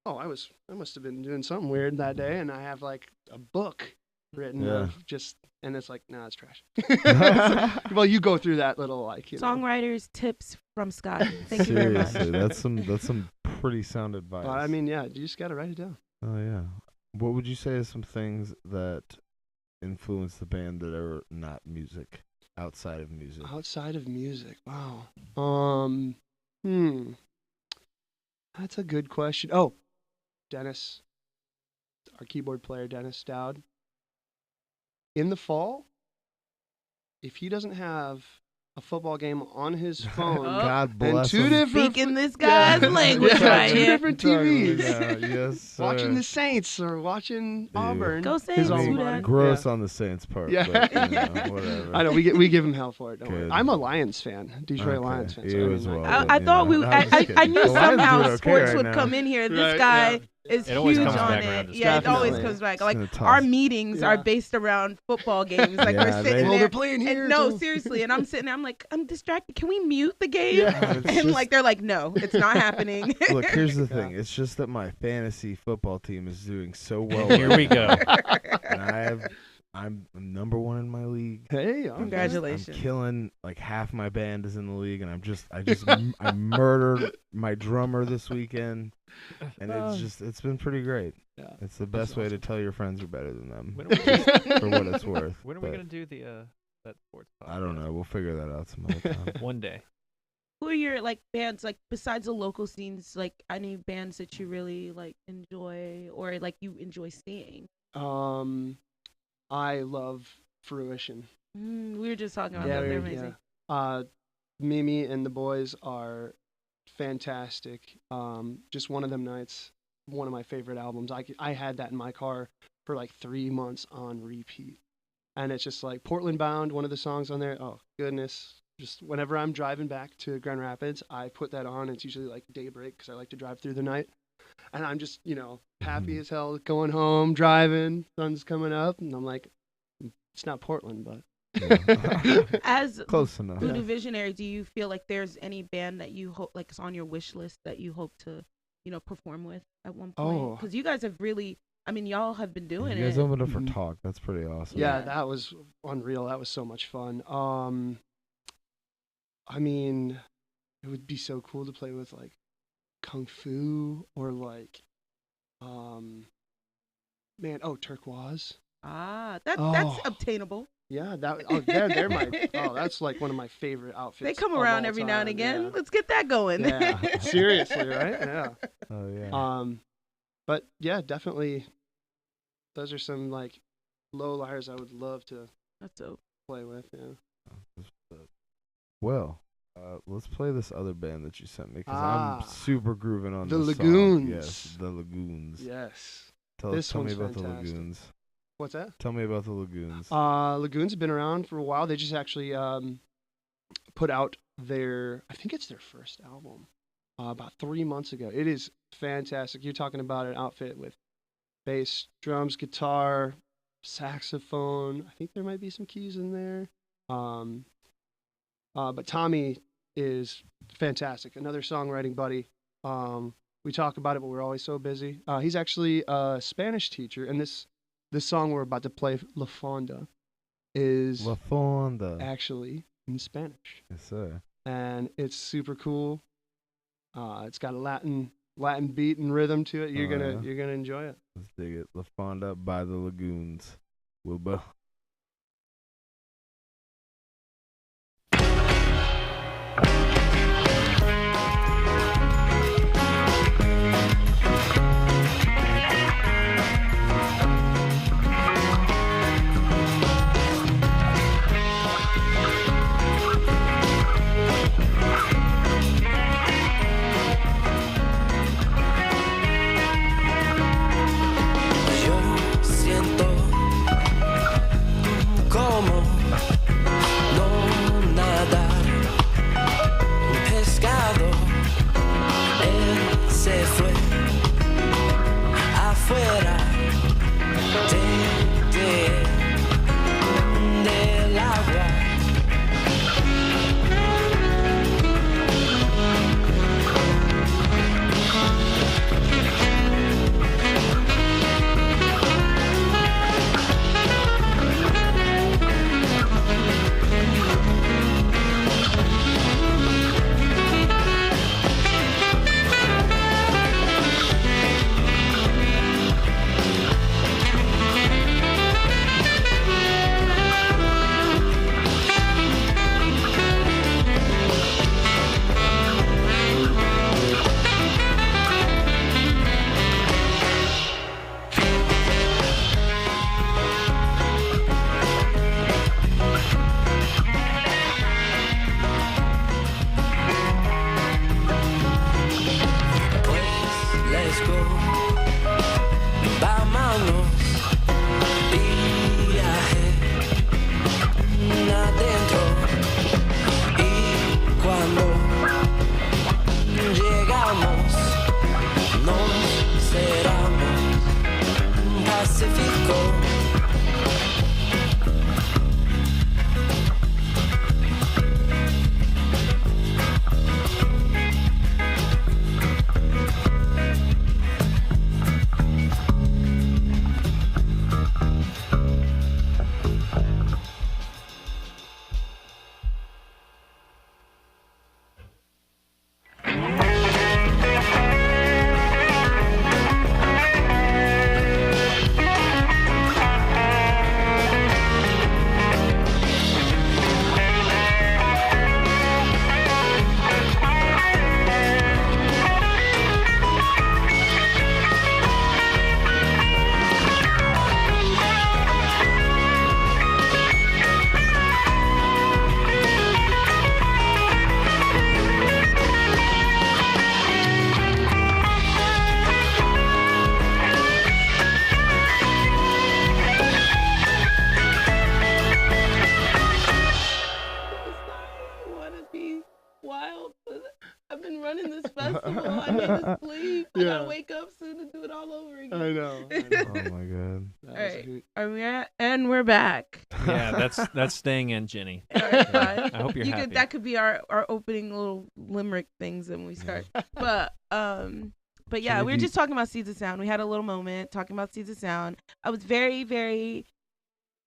I must have been doing something weird that day, and I have like a book written of just, and it's like, nah, it's trash. Well, you go through that little like, you songwriters tips from Scottie. Thank you very much. That's some pretty sound advice. I mean, yeah, you just got to write it down. Oh yeah. What would you say is some things that influence the band that are not music, outside of music? Outside of music, wow. That's a good question. Oh, Dennis, our keyboard player, Dennis Dowd. In the fall, if he doesn't have a football game on his phone, God bless and 2 different speaking this guy's language right 2 here. different TVs, yes, watching the Saints or watching Auburn. Go Saints! Gross on the Saints part. Yeah, but, you know, whatever. I know we give him hell for it. Don't worry. I'm a Lions fan, Detroit Lions fan. You as well. I thought I knew somehow sports would come in here. This guy is huge on it. Yeah, it always comes back. Like our meetings are based around football games. Like we're sitting there. They're playing here. And no, seriously. And I'm sitting there. I'm like, I'm distracted. Can we mute the game? And like they're like, no, it's not happening. Look, here's the thing. It's just that my fantasy football team is doing so well. Here we go. And I'm number 1 in my league. Hey, congratulations! I'm killing, like half my band is in the league, and I murdered my drummer this weekend, and it's been pretty great. Yeah, it's the best way to tell your friends you're better than them, for what it's worth. When are we gonna do that sports podcast? I don't know. We'll figure that out some other time. One day. Who are your like bands, like besides the local scenes, like any bands that you really like enjoy or like you enjoy seeing? I love Fruition. We were just talking about that. They're amazing. Mimi and the boys are fantastic. Just one of them nights, one of my favorite albums. I had that in my car for like 3 months on repeat. And it's just like Portland Bound, one of the songs on there. Oh, goodness. Just whenever I'm driving back to Grand Rapids, I put that on. It's usually like daybreak because I like to drive through the night. And I'm just, you know, happy as hell going home, driving, sun's coming up. And I'm like, it's not Portland, but. As close enough. Voodoo Visionary, do you feel like there's any band that you hope, like, is on your wish list that you hope to, you know, perform with at one point? Because you guys have really, I mean, y'all have been doing it. You guys opened up for Talk. That's pretty awesome. Yeah, that was unreal. That was so much fun. I mean, it would be so cool to play with, like, Kung Fu or like Turquoise. That's obtainable. Yeah, they're my that's like one of my favorite outfits. They come around every now and again. Yeah. Let's get that going. Yeah. Seriously, right? Yeah. Oh yeah. But yeah, definitely those are some like low liars I would love to play with, yeah. Well, let's play this other band that you sent me because I'm super grooving on the this Lagoons. Song. Yes, the Lagoons. Yes. Tell me about the Lagoons. What's that? Tell me about the Lagoons. Lagoons have been around for a while. They just actually put out I think it's their first album. about 3 months ago. It is fantastic. You're talking about an outfit with bass, drums, guitar, saxophone. I think there might be some keys in there. But Tommy is fantastic. Another songwriting buddy. We talk about it, but we're always so busy. He's actually a Spanish teacher, and this song we're about to play, Lafonda, is actually in Spanish. Yes, sir. And it's super cool. It's got a Latin beat and rhythm to it. You're gonna enjoy it. Let's dig it. Lafonda by the Lagoons. Wilbur. I gotta wake up soon and do it all over again. I know. Oh my god. All right, are we at? And we're back. Yeah, that's staying in, Jenny. All right, fine. I hope you're happy. That could be our opening little limerick things when we start. But yeah, we were just talking about Seeds of Sound. We had a little moment talking about Seeds of Sound. I was very, very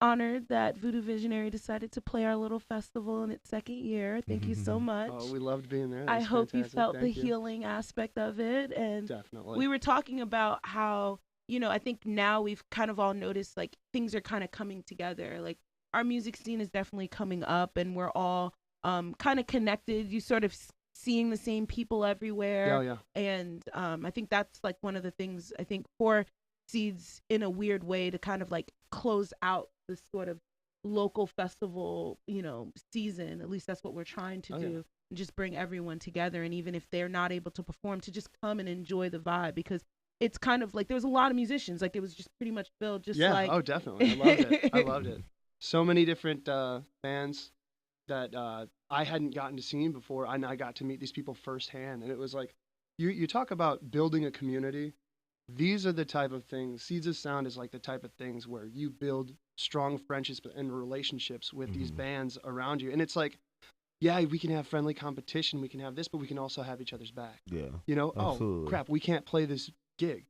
honored that Voodoo Visionary decided to play our little festival in its second year. Thank you so much. Oh, we loved being there. I hope you felt the healing aspect of it. And definitely. We were talking about how, I think now we've kind of all noticed like things are kind of coming together. Like our music scene is definitely coming up and we're all kind of connected. You sort of seeing the same people everywhere. Yeah. And I think that's like one of the things I think for Seeds in a weird way to kind of like close out this sort of local festival, season. At least that's what we're trying to do. And just bring everyone together. And even if they're not able to perform, to just come and enjoy the vibe, because it's kind of like there was a lot of musicians. Like it was just pretty much filled. Just like oh, definitely. I loved it. So many different bands that I hadn't gotten to see before, and I got to meet these people firsthand, and it was like you talk about building a community. These are the type of things. Seeds of Sound is like the type of things where you build strong friendships and relationships with these bands around you. And it's like, yeah, we can have friendly competition, we can have this, but we can also have each other's back. Yeah. You know, absolutely. Oh crap, we can't play this gig.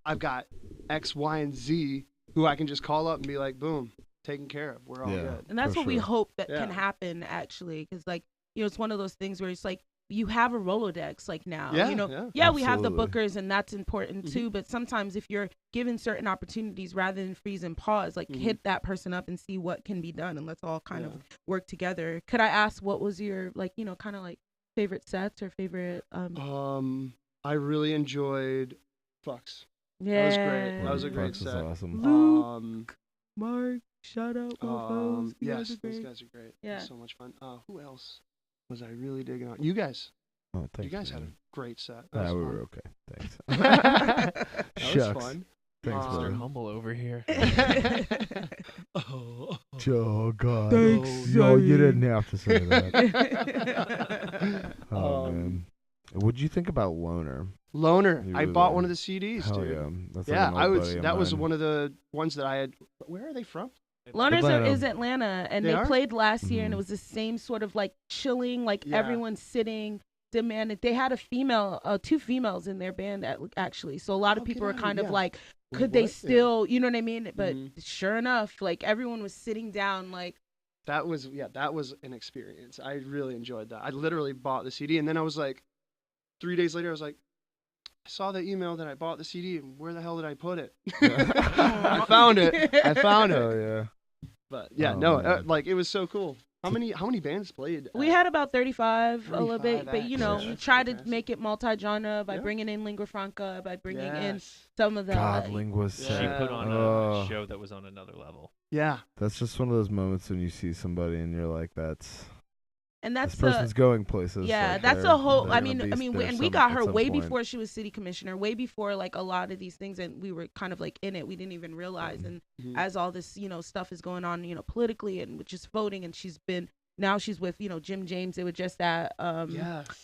I've got X, Y, and Z who I can just call up and be like, boom, taken care of. We're all good. And that's what we hope that can happen, actually, because like, you know, it's one of those things where it's like you have a Rolodex like now. Yeah, you know, we have the bookers, and that's important too. But sometimes if you're given certain opportunities, rather than freeze and pause, like hit that person up and see what can be done, and let's all kind of work together. Could I ask what was your like, you know, kind of like favorite sets or favorite? I really enjoyed Fucks. Yeah, that was great. That was a great Fucks set. Awesome. Luke, Mark, shout out, yes, those guys are great. Yeah, so much fun. Who else was I really digging on? You guys. Oh, thanks, you guys man. had a great set. We were okay. Thanks. That was fun. Thanks, Mr. brother. Humble over here. Oh God. Thanks, No, you didn't have to say that. Man. What'd you think about Loner? Loner. I bought one of the CDs, Hell dude. Yeah. That's yeah, like an old buddy of that was mine. one of the ones that I had. Where are they from? Loners is Atlanta, and they played last year, and it was the same sort of like chilling, like everyone sitting, demanded. They had two females in their band actually, so a lot of people were kind of like, could they still, you know what I mean? But sure enough, like everyone was sitting down, like. That was an experience. I really enjoyed that. I literally bought the CD, and then I was like, 3 days later, I was like, I saw the email that I bought the CD, and where the hell did I put it? I found it. Oh yeah. But yeah, like it was so cool. How many bands played? We had about 35 a little bit, but you know, we tried to make it multi-genre by bringing in lingua franca, by bringing in some of the. God, lingua's She put on a show that was on another level. Yeah, that's just one of those moments when you see somebody and you're like, that's this person's going places. Yeah, like that's a whole. I mean, we got her way point. before she was city commissioner, way before like a lot of these things, and we were kind of like in it. We didn't even realize. And as all this, you know, stuff is going on, you know, politically and just voting, and she's with, you know, Jim James. They were just at,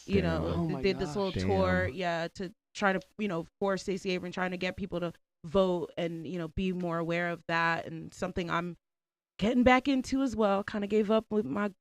you know, did this little tour, to try to, you know, for Stacey Abrams, trying to get people to vote and, you know, be more aware of that, and something I'm getting back into as well. Kind of gave up with my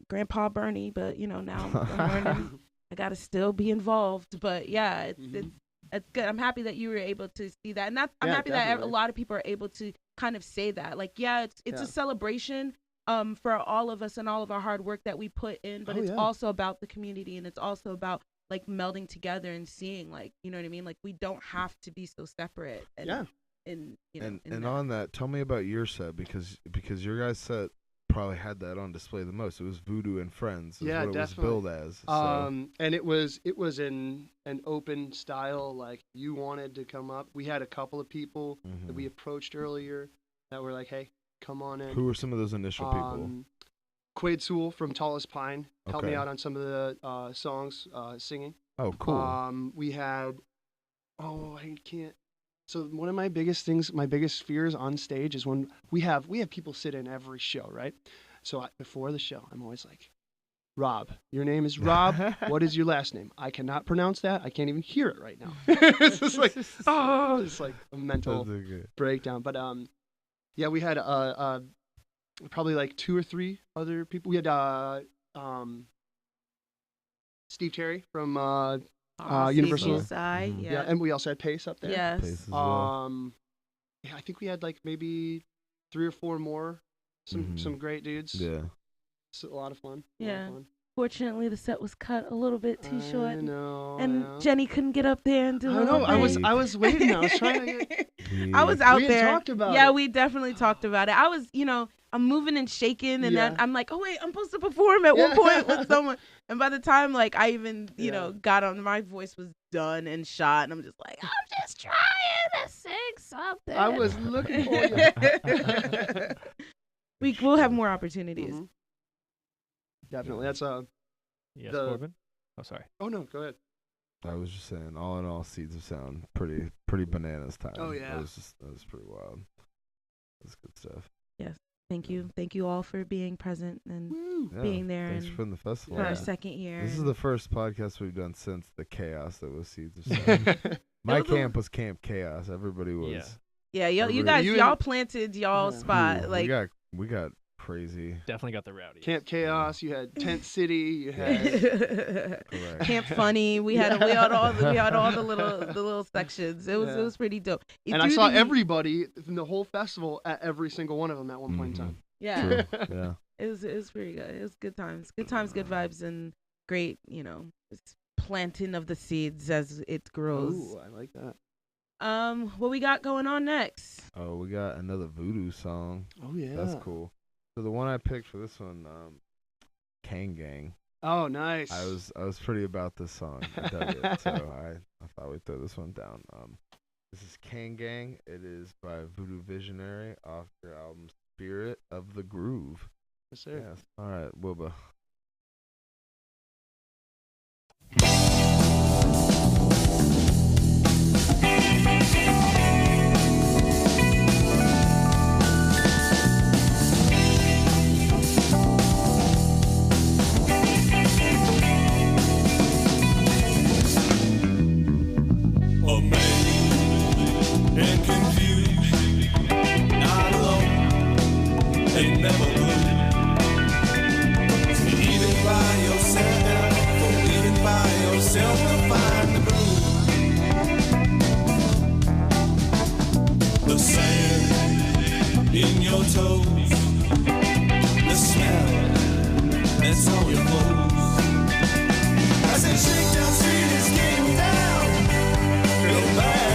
Grandpa Bernie, but you know, now I'm learning I gotta still be involved. But yeah, it's good. I'm happy that you were able to see that, and I'm happy that a lot of people are able to kind of say that, like, it's a celebration for all of us and all of our hard work that we put in, but it's also about the community, and it's also about like melding together and seeing, like, you know what I mean, like we don't have to be so separate. And, and on that, tell me about your set, because your guys' set probably had that on display the most. It was Voodoo and Friends. Yeah, what definitely. It was billed as. So. And it was in an open style, like you wanted to come up. We had a couple of people that we approached earlier that were like, hey, come on in. Who were some of those initial people? Quaid Sewell from Tallest Pine helped me out on some of the songs, singing. Oh, cool. We had, I can't. So one of my biggest fears on stage is when we have people sit in every show, right? So before the show, I'm always like, Rob, your name is Rob. What is your last name? I cannot pronounce that. I can't even hear it right now. It's just like, it's like a mental breakdown. But we had probably like 2 or 3 other people. We had Steve Terry from Universal. Yeah, and we also had Pace up there. Yes. Pace as well. I think we had like maybe 3 or 4 more. Some great dudes. Yeah. It's a lot of fun. Yeah. Fortunately, the set was cut a little bit too short. I know. And Jenny couldn't get up there and do it. I was waiting. I was trying to get. I was out there. We talked about it. We definitely talked about it. I was, you know, I'm moving and shaking, and then I'm like, oh wait, I'm supposed to perform at one point with someone. And by the time like I even, you know, got on, my voice was done and shot, and I'm just like, I'm just trying to sing something. I was looking for you. We'll have more opportunities. Definitely. That's Yes, Corbin? Oh, sorry. Oh no, go ahead. I was just saying, all in all, Seeds of Sound, pretty bananas time. Oh yeah. That was pretty wild. That's good stuff. Yes. Thank you all for being present and being there. Thanks for the festival. For our second year. This is the first podcast we've done since the chaos that was Seeds of Sound. My camp was Camp Chaos. Everybody was. Yeah, y'all planted y'all spot. Ooh, like we got crazy. Definitely got the rowdy. Camp Chaos. You had Tent City. You had Camp Funny. We had all the little sections. It was pretty dope. And I saw everybody in the whole festival at every single one of them at one point in time. Yeah. Yeah. It was pretty good. It was good times. Good times, good vibes, and great, it's planting of the seeds as it grows. Ooh, I like that. What we got going on next? Oh, we got another Voodoo song. Oh yeah. That's cool. So the one I picked for this one, Kang. Oh, nice. I was pretty about this song. I dug it, so I thought we'd throw this one down. This is Kang. It is by Voodoo Visionary off their album Spirit of the Groove. Yes, sir. Yes. All right, Wilbur. And confused, not alone, ain't never blue. Even by yourself to find the groove. The sand in your toes, the smell that's on your clothes. I said Shakedown Street is getting down, real bad.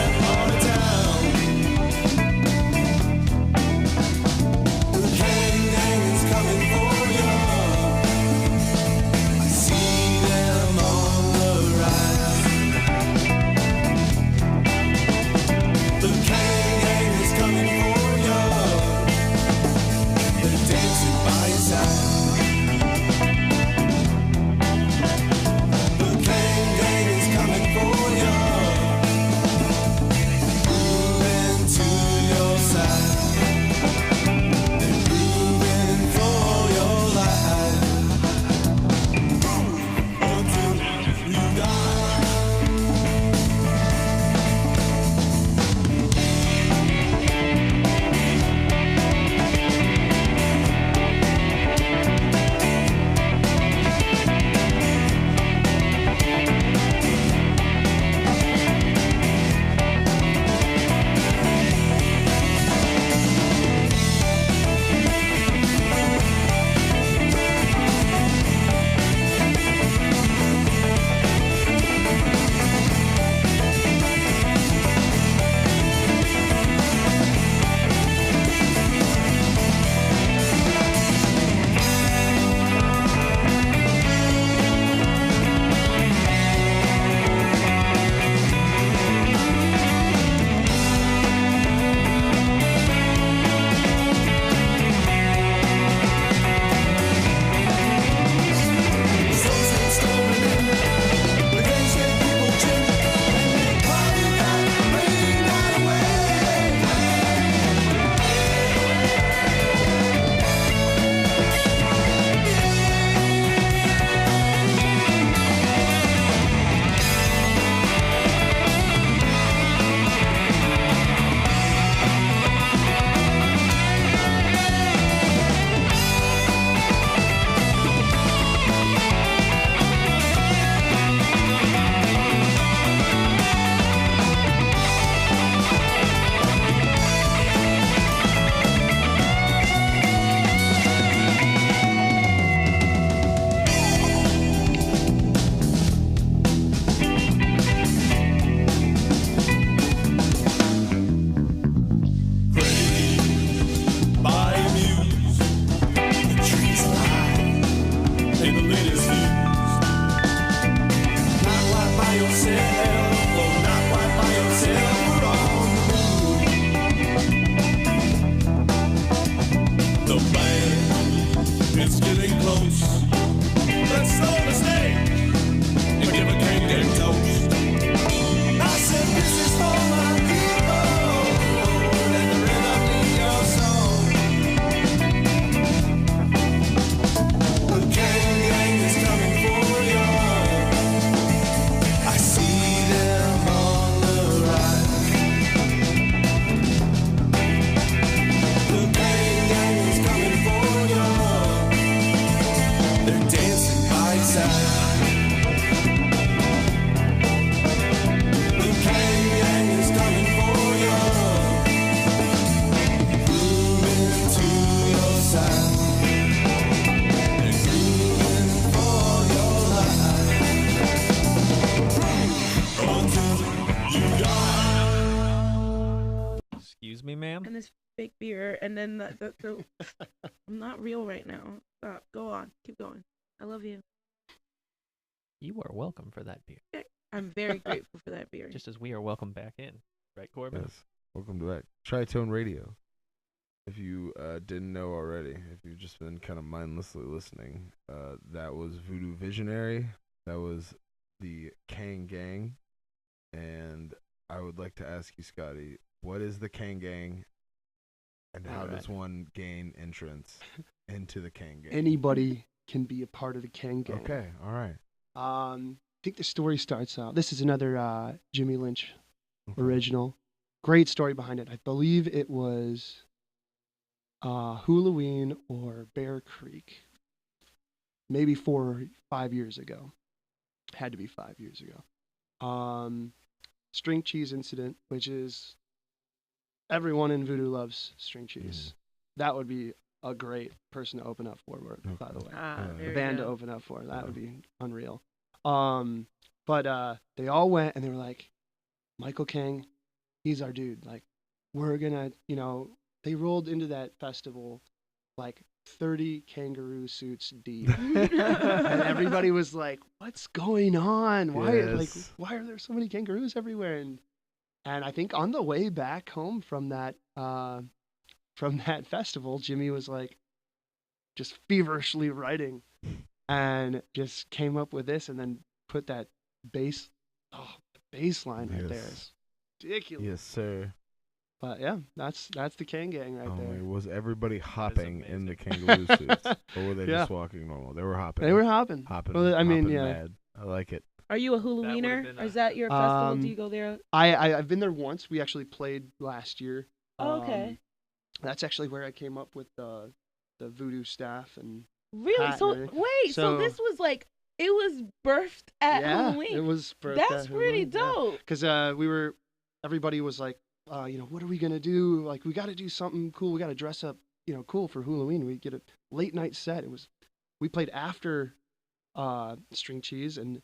fake beer, and then the I'm not real right now. Stop. Go on. Keep going. I love you. You are welcome for that beer. I'm very grateful for that beer. Just as we are welcome back in. Right, Corbin? Yes. Welcome back. Tritone Radio. If you didn't know already, if you've just been kind of mindlessly listening, that was Voodoo Visionary. That was the Kang Gang. And I would like to ask you, Scottie, what is the Kang Gang, and how does one gain entrance into the Kang Gang? Anybody can be a part of the Kang Gang. Okay, all right. I think the story starts out. This is another Jimmy Lynch original. Great story behind it. I believe it was Halloween or Bear Creek, maybe 4 or 5 years ago. Had to be 5 years ago. String cheese incident, which is everyone in Voodoo loves string cheese. That would be a great person to open up for, by the way. A band to open up for. That would be unreal. But they all went and they were like, Michael Kang, he's our dude. Like, we're gonna, they rolled into that festival like 30 kangaroo suits deep. And everybody was like, what's going on? Why are there so many kangaroos everywhere? And I think on the way back home from that festival, Jimmy was like just feverishly writing and just came up with this and then put that bass line right there. It's ridiculous. Yes, sir. But yeah, that's the Kang Gang right there. Was everybody hopping in the kangaroo suits? Or were they just walking normal? They were hopping. They were hopping. Well, mad. I like it. Are you a Halloweener? Is that your festival? Do you go there? I've been there once. We actually played last year. Oh, okay. That's actually where I came up with the Voodoo staff and really. So wait, so this was like it was birthed at Halloween. It was birthed. That's pretty dope. Because everybody was like, what are we gonna do? Like, we got to do something cool. We got to dress up, cool for Halloween. We get a late night set. We played after String Cheese and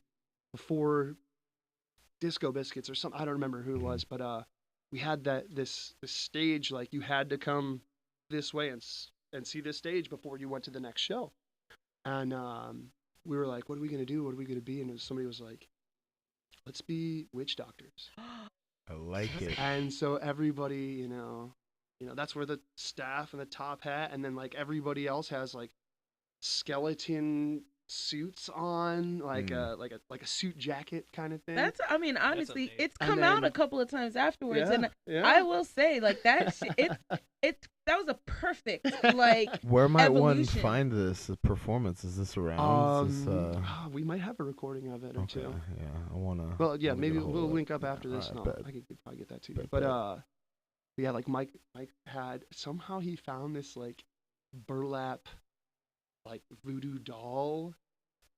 before Disco Biscuits or something. I don't remember who it was, but we had this stage. Like, you had to come this way and see this stage before you went to the next show. And we were like, what are we gonna do? What are we gonna be? And somebody was like, let's be witch doctors. I like it. And so everybody, that's where the staff and the top hat, and then like everybody else has like skeleton suits on, like a suit jacket kind of thing. Honestly, it's come out a couple of times afterwards, and I will say, like, that that was a perfect Where might evolution. one find this performance? Is this around? We might have a recording of it or two. Yeah, I wanna. Well, yeah, maybe we'll link up after this, and I could probably get that to you. But yeah, like Mike had somehow he found this like burlap, like voodoo doll,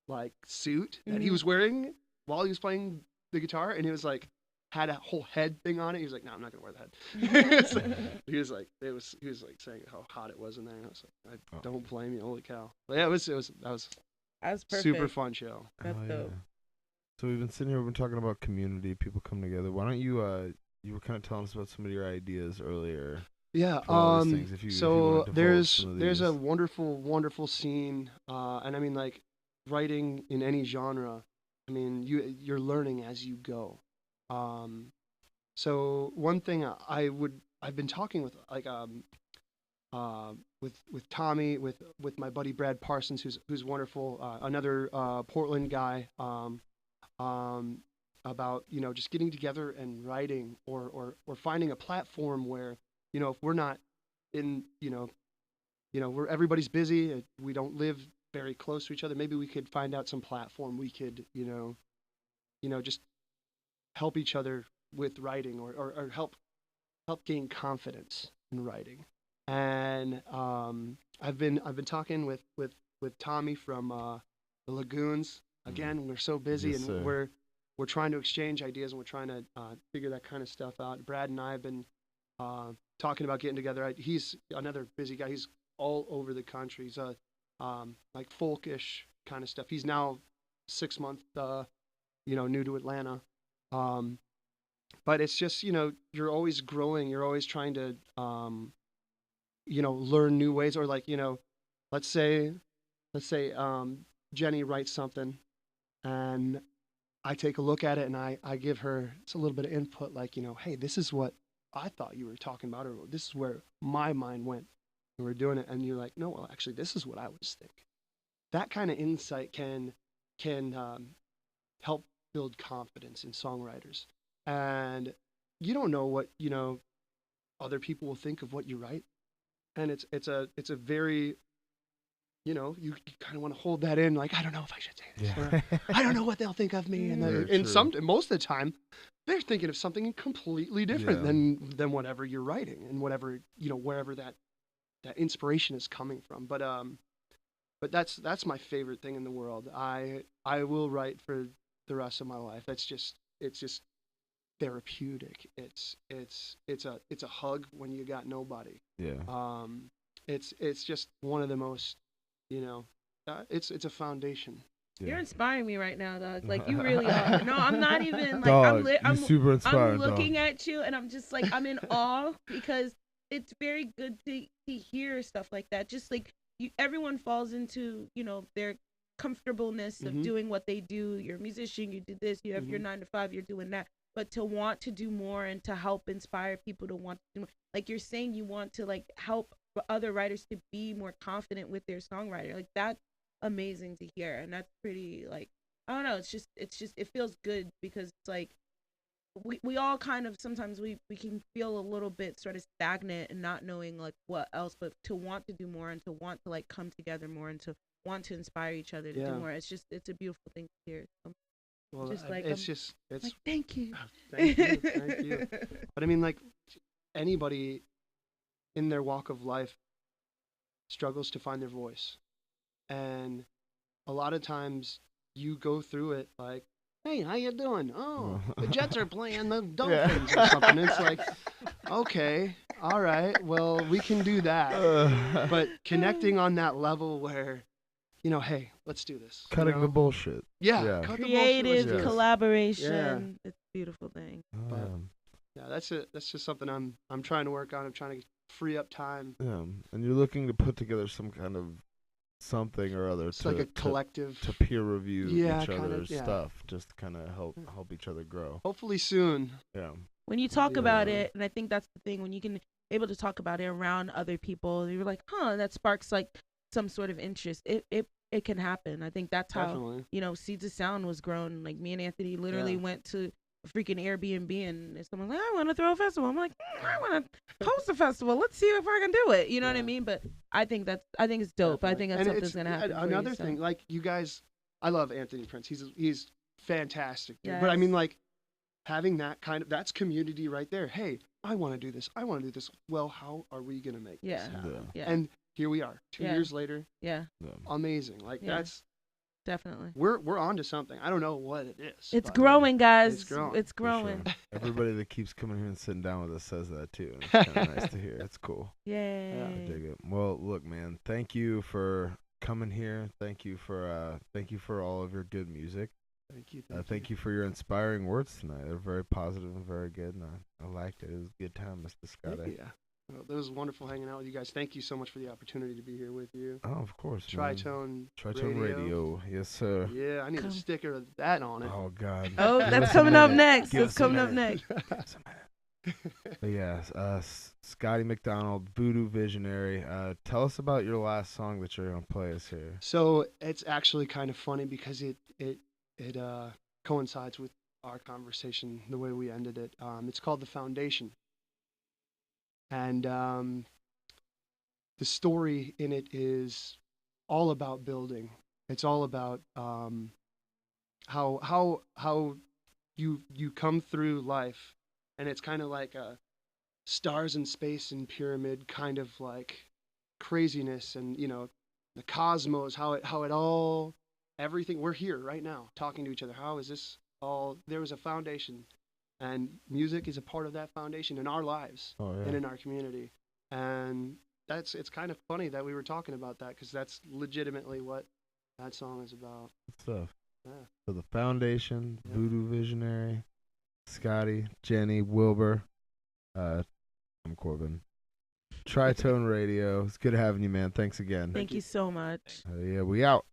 like suit that he was wearing while he was playing the guitar, and it was like had a whole head thing on it. He was like, "No, I'm not gonna wear the head." he was like saying how hot it was in there. And I was like, "I don't blame you. Holy cow!" But yeah, that was perfect. Super fun show. That's dope. Yeah. So we've been sitting here, we've been talking about community, people come together. Why don't you you were kind of telling us about some of your ideas earlier. Yeah. So there's a wonderful scene, and I mean, like, writing in any genre, I mean, you're learning as you go. So one thing I've been talking with with Tommy, with my buddy Brad Parsons, who's wonderful, another Portland guy, about just getting together and writing or finding a platform where if we're not in where everybody's busy, we don't live very close to each other, maybe we could find out some platform we could just help each other with writing or help gain confidence in writing. And I've been talking with Tommy from the Lagoons. Again, we're so busy, yes, and we're trying to exchange ideas, and we're trying to figure that kind of stuff out. Brad and I have been talking about getting together. He's another busy guy. He's all over the country. He's like folkish kind of stuff. He's now 6 months new to Atlanta. But it's just, you're always growing. You're always trying to learn new ways, or like, let's say Jenny writes something and I take a look at it and I give her a little bit of input, like, hey, this is what I thought you were talking about, or this is where my mind went when we're doing it. And you're like, no, well, actually, this is what I was thinking. That kind of insight can help build confidence in songwriters. And you don't know what, other people will think of what you write. And it's a very, you kind of want to hold that in, like, I don't know if I should say this. Yeah. Or, I don't know what they'll think of me. And most of the time, they're thinking of something completely different than whatever you're writing, and whatever, wherever that inspiration is coming from. But that's my favorite thing in the world. I will write for the rest of my life. It's just therapeutic. It's a hug when you got nobody. Yeah. It's just one of the most, it's a foundation. Yeah. You're inspiring me right now, dog. Like, you really are. No, I'm not even like, dog, I'm super inspired. I'm looking at you and I'm just like, I'm in awe, because it's very good to hear stuff like that. Just like everyone falls into, their comfortableness of doing what they do. You're a musician, you do this, you have your 9 to 5, you're doing that. But to want to do more and to help inspire people to want to do more, like you're saying, you want to like help other writers to be more confident with their songwriter. Like, that's amazing to hear. And that's pretty, like, I don't know, it's just it feels good, because it's like we all kind of sometimes we can feel a little bit sort of stagnant and not knowing like what else, but to want to do more and to want to like come together more and to want to inspire each other to do more. It's a beautiful thing to hear. Well, just like it's like, thank you. Thank you. But I mean, like, anybody in their walk of life struggles to find their voice, and a lot of times you go through it like, hey, how you doing? Oh, the Jets are playing the Dolphins or something. It's like, okay, all right, well, we can do that. But connecting on that level where, hey, let's do this. Cutting the bullshit. Yeah. Cut creative collaboration. It's a beautiful thing. But, yeah, that's just something I'm trying to work on. I'm trying to free up time. Yeah, and you're looking to put together some kind of something or other, like a collective to peer review each other's stuff, just to kind of help each other grow. Hopefully soon. Yeah. When you talk about it, and I think that's the thing, when you can able to talk about it around other people, you're like, that sparks like some sort of interest. It can happen. I think that's how Seeds of Sound was grown. Like, me and Anthony literally went to a freaking Airbnb, and someone's like, I want to throw a festival. I'm like, I want to host a festival. Let's see if I can do it. You know what I mean? But I think it's dope. Definitely. I think that's something's gonna happen. Another thing, like, you guys, I love Anthony Prince. He's fantastic. Yes. But I mean, like, having that that's community right there. Hey, I want to do this. I want to do this. Well, how are we gonna make this happen? Yeah. And here we are, 2 years later. Yeah. Amazing. Like, that's definitely. We're on to something. I don't know what it is. It's growing, guys. It's growing. Sure. Everybody that keeps coming here and sitting down with us says that too. And it's kind of nice to hear. It's cool. Yay. Yeah, I dig it. Well, look, man, thank you for coming here. Thank you for all of your good music. Thank you for your inspiring words tonight. They're very positive and very good, and I liked it. It was a good time, Mr. Scottie. Yeah. Well, it was wonderful hanging out with you guys. Thank you so much for the opportunity to be here with you. Oh, of course. Tritone Radio. Yes, sir. Yeah, I need a sticker of that on it. Oh, God. Oh, that's coming up next. That's coming up next. But yeah, Scottie Macdonald, Voodoo Visionary. Tell us about your last song that you're going to play us here. So it's actually kind of funny because it coincides with our conversation, the way we ended it. It's called The Foundation. And the story in it is all about building. It's all about how you come through life, and it's kind of like a stars in space and pyramid kind of like craziness, and the cosmos, how it all, everything. We're here right now talking to each other. How is this all? There was a foundation. And music is a part of that foundation in our lives and in our community. And it's kind of funny that we were talking about that, because that's legitimately what that song is about. Good stuff. Yeah. So The Foundation, Voodoo Visionary, Scottie, Jenny, Wilbur, I'm Corbin. Tritone Radio. It's good having you, man. Thanks again. Thank you so much. Yeah, we out.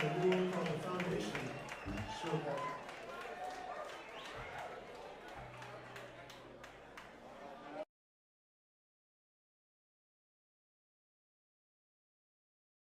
the rule called the foundation showed that